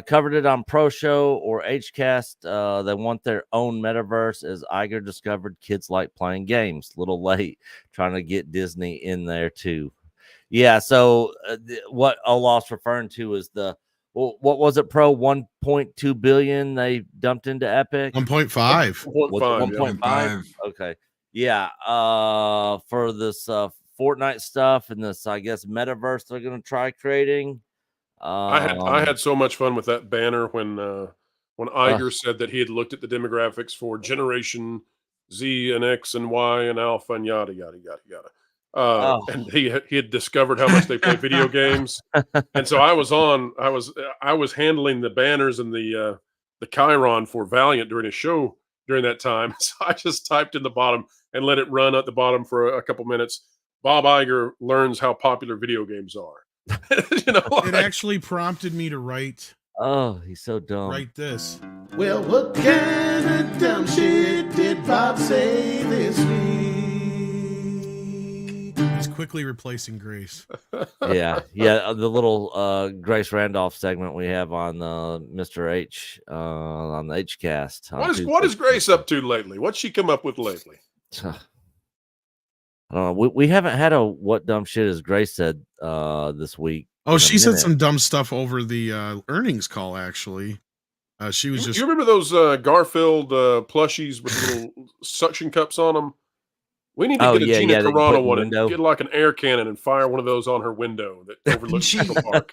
Covered it on Pro Show or HCast. They want their own metaverse. As Iger discovered, kids like playing games. Little late, trying to get Disney in there too. Yeah. So what Olaf's referring to is what was it, Pro? 1.2 billion they dumped into Epic. 1.5. 1.5. Okay. Yeah. For this Fortnite stuff and this, I guess, metaverse they're going to try creating. I had so much fun with that banner when Iger said that he had looked at the demographics for Generation Z and X and Y and Alpha and yada yada yada yada. And he had discovered how much they play video games, and so I was handling the banners and the Chiron for Valiant during a show during that time. So I just typed in the bottom and let it run at the bottom for a couple minutes. Bob Iger learns how popular video games are. It actually prompted me to write. Oh, he's so dumb. Write this. Well, what kind of dumb shit did Bob say this week? He's quickly replacing Grace. Yeah. The little Grace Randolph segment we have on Mr. H on the HCast. What is Grace up to lately? What's she come up with lately? I don't know. We haven't had a what dumb shit, as Grace said this week. Oh, she said some dumb stuff over the earnings call, actually. She was just. You remember those Garfield plushies with little suction cups on them? We need to get a Gina Carano one and get like an air cannon and fire one of those on her window that overlooks Central Park.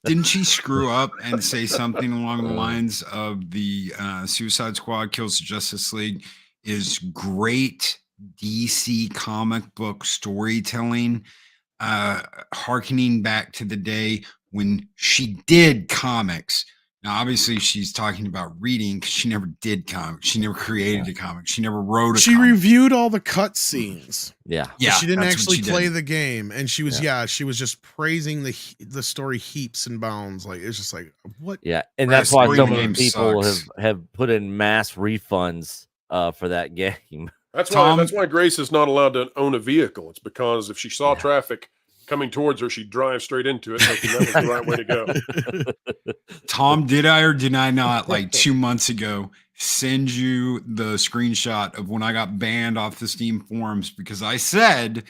Didn't she screw up and say something along the lines of the Suicide Squad Kills the Justice League is great DC comic book storytelling, hearkening back to the day when she did comics. Now, obviously, she's talking about reading because she never did comics. She never created a comic. She never wrote a comic. She reviewed all the cut scenes. Yeah. She didn't actually play the game. And she was, she was just praising the story heaps and bounds. Like, it's just like, what? Yeah. And that's why so many people have put in mass refunds for that game. That's why Grace is not allowed to own a vehicle. It's because if she saw traffic coming towards her, she'd drive straight into it, thinking that was the right way to go. Tom, did I or did I not, like 2 months ago, send you the screenshot of when I got banned off the Steam forums because I said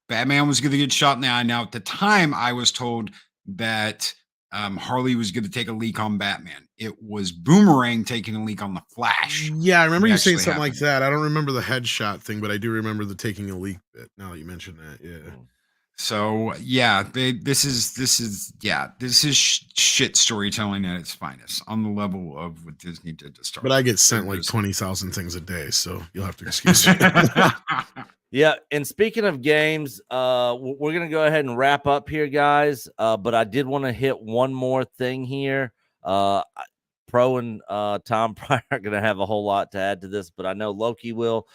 Batman was going to get shot in the eye. Now, at the time, I was told that Harley was going to take a leak on Batman. It was Boomerang taking a leak on the Flash. Yeah, I remember It you saying actually something like happened. that. I don't remember the headshot thing, but I do remember the taking a leak bit. Now that you mention that, yeah. So yeah, this is shit storytelling at its finest on the level of what Disney did to Star Wars. But I get sent like 20,000 things a day, so you'll have to excuse me. Yeah, and speaking of games, we're gonna go ahead and wrap up here, guys. But I did want to hit one more thing here. Pro and Tom probably aren't gonna have a whole lot to add to this, but I know Loki will.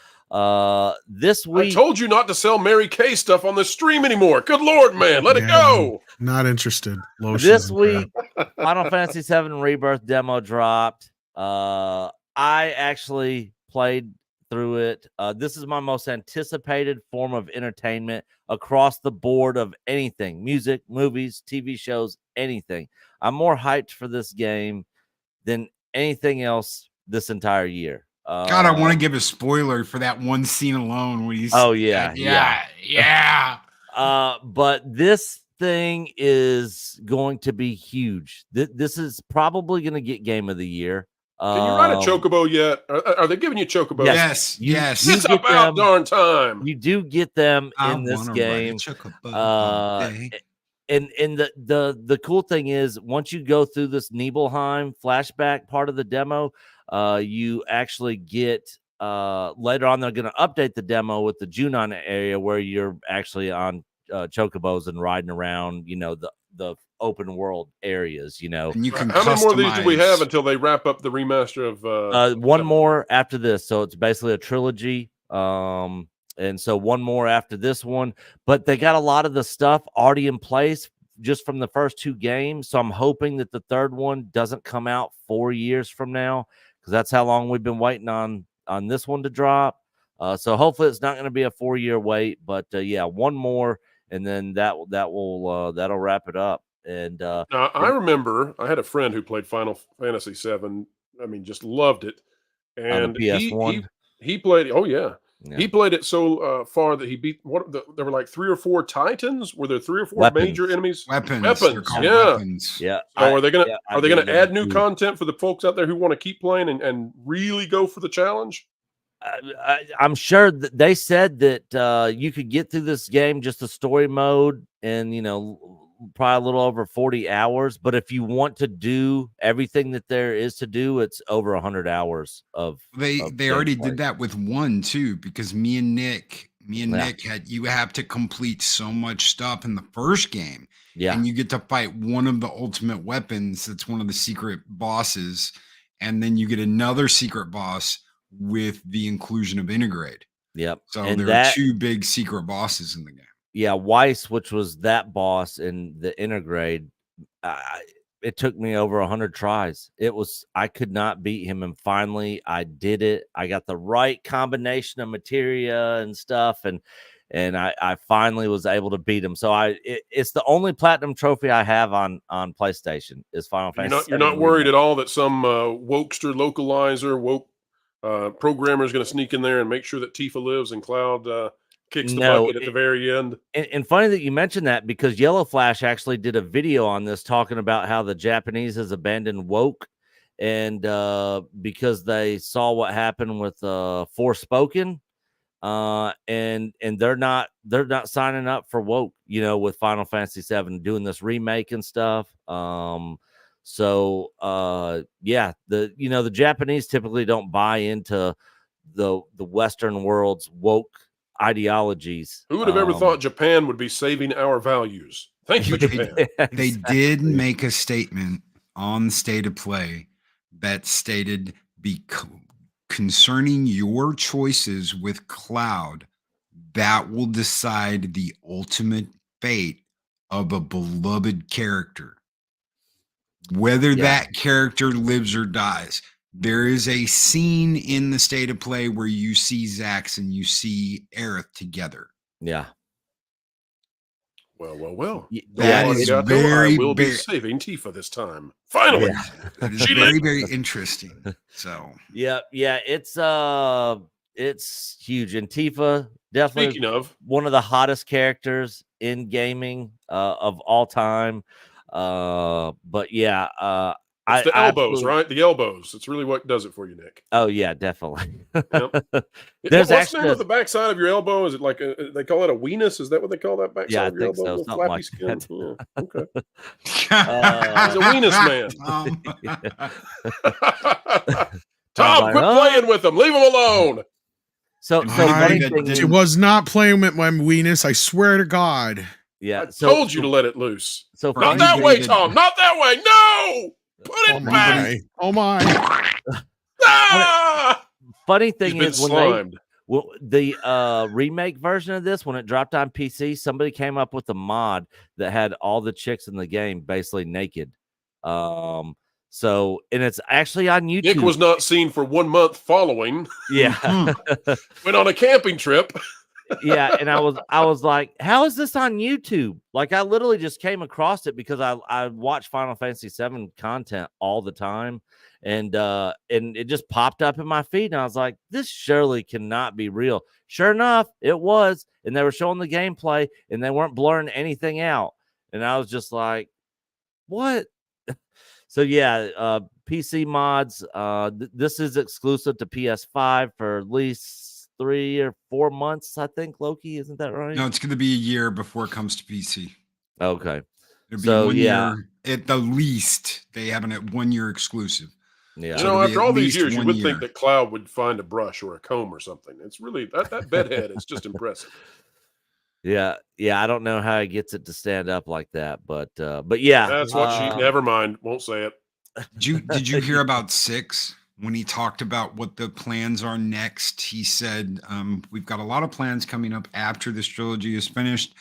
This week, I told you not to sell Mary Kay stuff on the stream anymore. Good Lord, man, let it go. Not interested. This week, Final Fantasy VII Rebirth demo dropped. I actually played through it. This is my most anticipated form of entertainment across the board of anything: music, movies, TV shows, anything. I'm more hyped for this game than anything else this entire year. God, I want to give a spoiler for that one scene alone when he's yeah. But this thing is going to be huge. This is probably going to get Game of the Year. Can you ride a chocobo yet? Are they giving you chocobos? Yes. It's about darn time. You do get them in this game. And the cool thing is, once you go through this Nibelheim flashback part of the demo, you actually get later on. They're going to update the demo with the Junon area where you're actually on chocobos and riding around. You know, the open world areas. You know, and you can how many more of these do we have until they wrap up the remaster of? One more after this, so it's basically a trilogy. And so one more after this one, but they got a lot of the stuff already in place just from the first two games. So I'm hoping that the third one doesn't come out 4 years from now, because that's how long we've been waiting on this one to drop. So hopefully it's not going to be a 4-year wait, but yeah, one more, and then that'll wrap it up. And now, I remember I had a friend who played Final Fantasy VII. I mean, just loved it, and PS1. he played. Oh yeah. He played it so far that he beat there were like 3 or 4 Titans. Were there 3 or 4 major enemies? Weapons. Yeah. So are they gonna add new content for the folks out there who want to keep playing and really go for the challenge? I'm sure that they said that you could get through this game, just the story mode, and probably a little over 40 hours. But if you want to do everything that there is to do, it's over 100 hours of. They already did that with 1 too, because me and Nick had, you have to complete so much stuff in the first game. Yeah. And you get to fight one of the ultimate weapons. That's one of the secret bosses. And then you get another secret boss with the inclusion of Integrate. Yep. So there are 2 big secret bosses in the game. Yeah, Weiss, which was that boss in the Intergrade, it took me over 100 tries. I could not beat him, and finally I did it. I got the right combination of materia and stuff, and I finally was able to beat him. So it's the only platinum trophy I have on PlayStation is Final Fantasy. You're not worried at all that some wokester localizer woke programmer is going to sneak in there and make sure that Tifa lives and Cloud kicks the bucket at the very end. And funny that you mentioned that, because Yellow Flash actually did a video on this talking about how the Japanese has abandoned woke, and because they saw what happened with Forspoken, and they're not signing up for woke, with Final Fantasy VII doing this remake and stuff. So yeah, the Japanese typically don't buy into the Western world's woke ideologies. Who would have ever thought Japan would be saving our values? Thank you, Japan. They did make a statement on State of Play that stated, concerning your choices with Cloud, that will decide the ultimate fate of a beloved character, whether that character lives or dies. There is a scene in the State of Play where you see Zax and you see Aerith together. Yeah. Well. That is very, I will be saving Tifa this time. Finally. That is very, very interesting. So yeah. It's it's huge. And Tifa, definitely Speaking of, one of the hottest characters in gaming of all time. But yeah, it's the I elbows, right? The elbows. It's really what does it for you, Nick. Oh yeah, definitely. Yep. There's What's the actually name of the backside of your elbow? Is it like they call it a weenus? Is that what they call that backside Yeah, I of your think elbow? so. Little Something flappy like skin. that. Yeah. Okay. He's a weenus man. Tom, quit playing with him. Leave him alone. So funny thing It was not playing with my weenus. I swear to God. Yeah, I told you to let it loose. So not that way, Tom. Not that way. No. Put it back. Oh my. Ah! Funny thing is slimed. the remake version of this, when it dropped on PC, somebody came up with a mod that had all the chicks in the game basically naked. So, and it's actually on YouTube. Nick was not seen for 1 month following. Yeah. Went on a camping trip. Yeah, and I was like, how is this on YouTube? Like, I literally just came across it because I watch Final Fantasy VII content all the time, and it just popped up in my feed, and I was like, this surely cannot be real. Sure enough, it was, and they were showing the gameplay, and they weren't blurring anything out, and I was just like, what? So yeah, PC mods. This is exclusive to PS5 for at least 3 or 4 months, I think. Loki, isn't that right? No, it's going to be a year before it comes to PC. Okay. It'll be 1 year at the least. They have a 1 year exclusive. Yeah. You know, after all these years, you would think that Cloud would find a brush or a comb or something. It's really that bedhead is just impressive. Yeah, I don't know how he gets it to stand up like that, but yeah, that's what she. Never mind, won't say it. Did you hear about 6 when he talked about what the plans are next? He said, "We've got a lot of plans coming up after this trilogy is finished.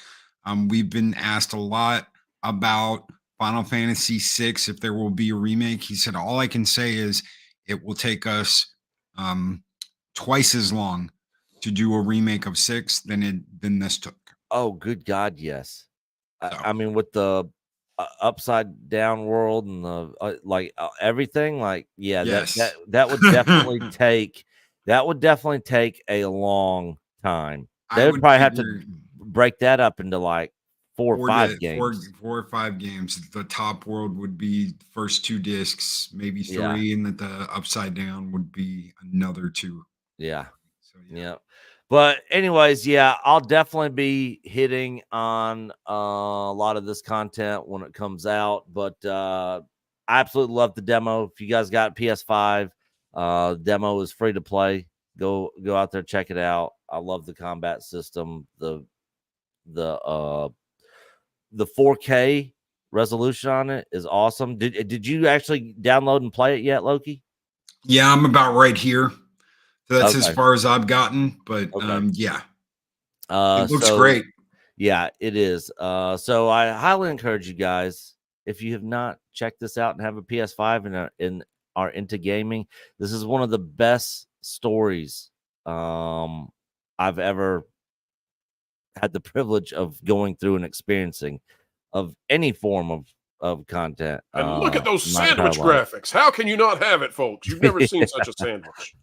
We've been asked a lot about Final Fantasy VI if there will be a remake." He said, "All I can say is it will take us twice as long to do a remake of 6 than this took." Oh, good God, yes. I mean, with the upside down world and the everything, yes. that would definitely take a long time. They would probably have to break that up into like 4 or 5 games. 4 or 5 games. The top world would be first 2 discs, maybe 3, and that the upside down would be another 2. Yeah. So yeah. But anyways, yeah, I'll definitely be hitting on a lot of this content when it comes out. But I absolutely love the demo. If you guys got PS5, demo is free to play. Go out there, check it out. I love the combat system. The 4K resolution on it is awesome. Did you actually download and play it yet, Loki? Yeah, I'm about right here. So that's as far as I've gotten, but yeah, it looks great. Yeah, it is. So I highly encourage you guys, if you have not checked this out and have a PS5 and are into gaming, this is one of the best stories I've ever had the privilege of going through and experiencing of any form of content. And look at those sandwich graphics. How can you not have it, folks? You've never seen such a sandwich.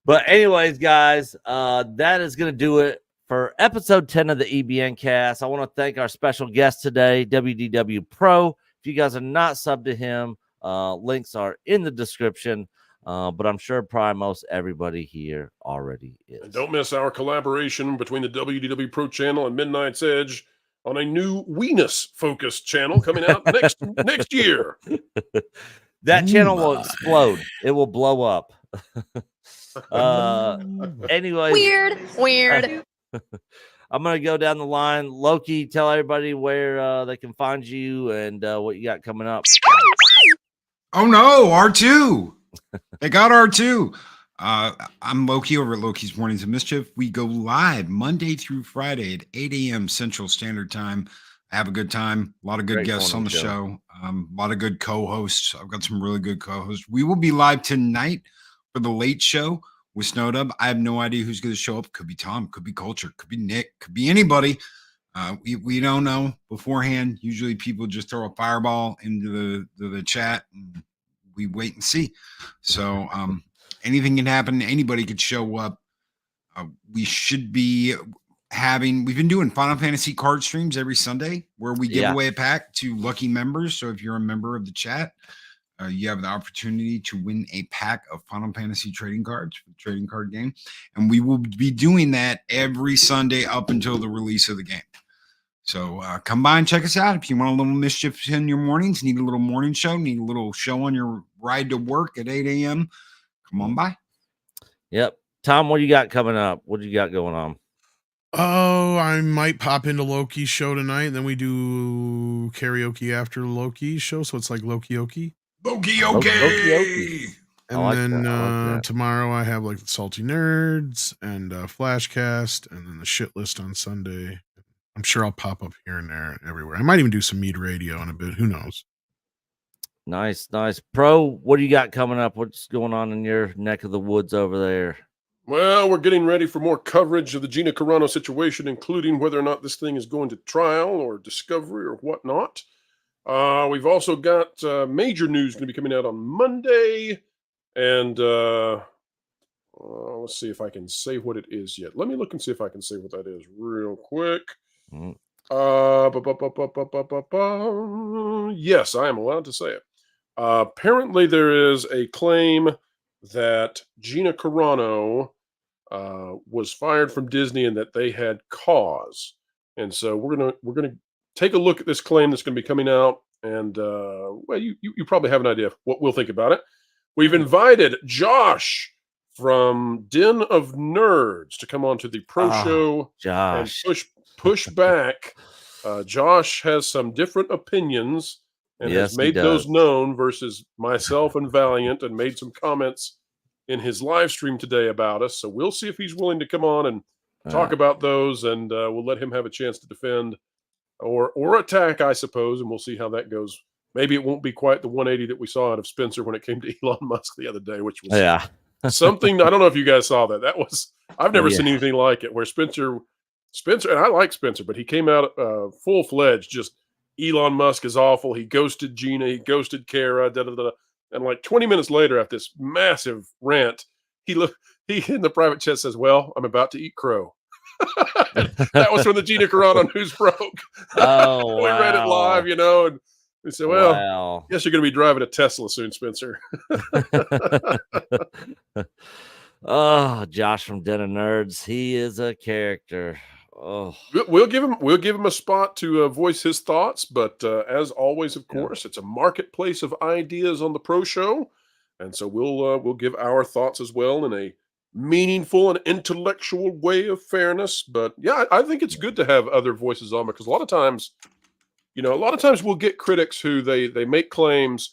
But anyways, guys, that is going to do it for episode 10 of the EBN Cast. I want to thank our special guest today, WDW Pro. If you guys are not subbed to him, links are in the description. But I'm sure probably most everybody here already is. And don't miss our collaboration between the WDW Pro channel and Midnight's Edge on a new Weenus-focused channel coming out next year. That channel will explode. It will blow up. Anyways. Weird. I'm going to go down the line. Loki, tell everybody where they can find you and what you got coming up. Oh, no, R2. They got R2. I'm Loki over at Loki's Mornings of Mischief. We go live Monday through Friday at 8 a.m. Central Standard Time. I have a good time. A lot of good guests on the show. A lot of good co-hosts. I've got some really good co-hosts. We will be live tonight for the late show with Snowdub. I have no idea who's going to show up. Could be Tom, could be Culture, could be Nick, could be anybody. We don't know beforehand. Usually people just throw a fireball into the chat and we wait and see. So Anything can happen. Anybody could show up. We should be we've been doing Final Fantasy card streams every Sunday where we give away a pack to lucky members. So if you're a member of the chat, you have the opportunity to win a pack of Final Fantasy trading cards for the trading card game. And we will be doing that every Sunday up until the release of the game. So come by and check us out. If you want a little mischief in your mornings, need a little morning show, need a little show on your ride to work at 8 a.m., come on by. Yep. Tom, what do you got coming up? What do you got going on? Oh, I might pop into Loki's show tonight. And then we do karaoke after Loki's show. So it's like Loki-oki. Loki-oki. And like then tomorrow I have like the Salty Nerds and Flashcast and then the shit list on Sunday. I'm sure I'll pop up here and there and everywhere. I might even do some MEAD radio in a bit. Who knows? Nice. Pro, what do you got coming up? What's going on in your neck of the woods over there? Well, we're getting ready for more coverage of the Gina Carano situation, including whether or not this thing is going to trial or discovery or whatnot. We've also got major news going to be coming out on Monday. And let's see if I can say what it is yet. Let me look and see if I can say what that is real quick. Yes, I am allowed to say it. Apparently, there is a claim that Gina Carano was fired from Disney and that they had cause. And so we're gonna take a look at this claim that's going to be coming out. And well, you probably have an idea of what we'll think about it. We've invited Josh from Den of Nerds to come on to the Pro Show and push back. Josh has some different opinions and has made those known versus myself and Valiant, and made some comments in his live stream today about us. So we'll see if he's willing to come on and talk about those, and we'll let him have a chance to defend or attack, I suppose, and we'll see how that goes. Maybe it won't be quite the 180 that we saw out of Spencer when it came to Elon Musk the other day, which was something. I don't know if you guys saw that. That was, I've never seen anything like it, where Spencer, and I like Spencer, but he came out full-fledged, just Elon Musk is awful. He ghosted Gina. He ghosted Kara. And like 20 minutes later, after this massive rant, he in the private chat says, "Well, I'm about to eat crow." That was from the Gina Carano News broke. Oh, we read it live, and we said, "Well, guess you're going to be driving a Tesla soon, Spencer." Oh, Josh from Den of Nerds, he is a character. Oh, we'll give him a spot to voice his thoughts, but as always, of course, it's a marketplace of ideas on the Pro Show, and so we'll give our thoughts as well in a meaningful and intellectual way of fairness. But yeah, I think it's good to have other voices on, because a lot of times we'll get critics who they make claims,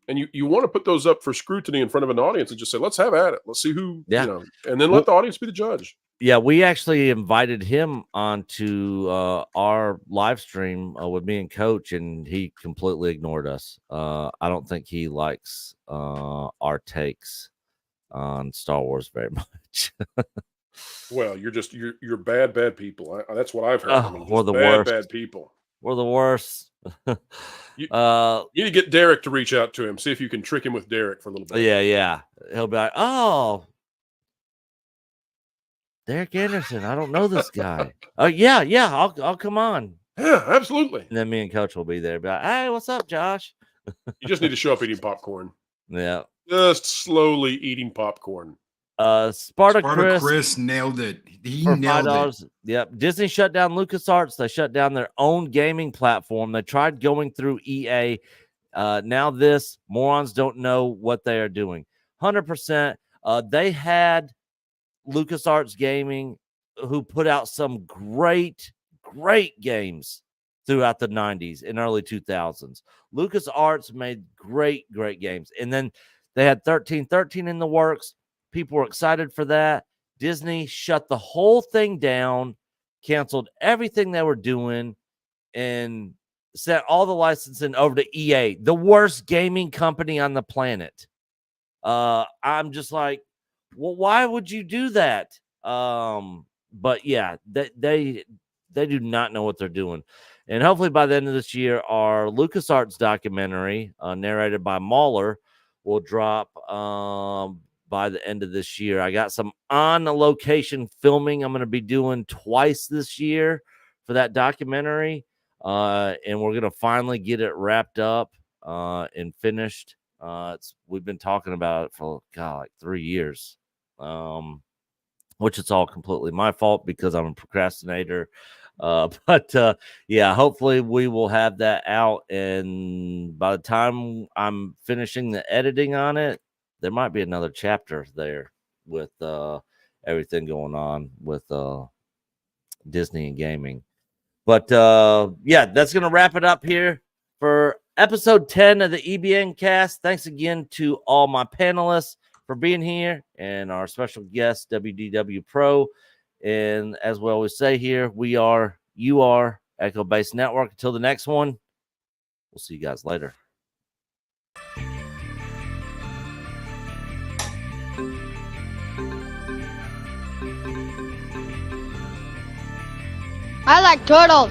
and you want to put those up for scrutiny in front of an audience and just say, let's have at it. Let's see who, and then let the audience be the judge. Yeah, we actually invited him onto our live stream with me and Coach, and he completely ignored us. I don't think he likes our takes on Star Wars very much. Well, you're bad people. That's what I've heard. We're the worst. Bad people. We're the worst. You need to get Derek to reach out to him. See if you can trick him with Derek for a little bit. Yeah. He'll be like, "Oh, Derek Anderson, I don't know this guy." Oh, yeah, I'll come on. Yeah, absolutely. And then me and Coach will be there. Be like, "Hey, what's up, Josh?" You just need to show up eating popcorn. Yeah. Just slowly eating popcorn. Sparta Chris nailed it. He for nailed $5. it. Yep. Disney shut down LucasArts. They shut down their own gaming platform. They tried going through EA. Now this, morons don't know what they are doing. 100%. They had LucasArts Gaming, who put out some great games throughout the 90s and early 2000s. LucasArts made great games. And then they had 1313 in the works. People were excited for that. Disney shut the whole thing down, canceled everything they were doing, and sent all the licensing over to EA, the worst gaming company on the planet. I'm just like, well, why would you do that? But yeah, they do not know what they're doing. And hopefully by the end of this year, our LucasArts documentary, narrated by Mahler, will drop by the end of this year. I got some on-location filming I'm going to be doing twice this year for that documentary, and we're going to finally get it wrapped up and finished. We've been talking about it for, like 3 years, which it's all completely my fault because I'm a procrastinator. But yeah, hopefully we will have that out, and by the time I'm finishing the editing on it, there might be another chapter there with everything going on with Disney and gaming. But yeah, that's gonna wrap it up here for episode 10 of the EBN Cast. Thanks again to all my panelists for being here and our special guest, WDW Pro. And as we always say here, you are Echo Base Network. Until the next one, we'll see you guys later. I like turtles.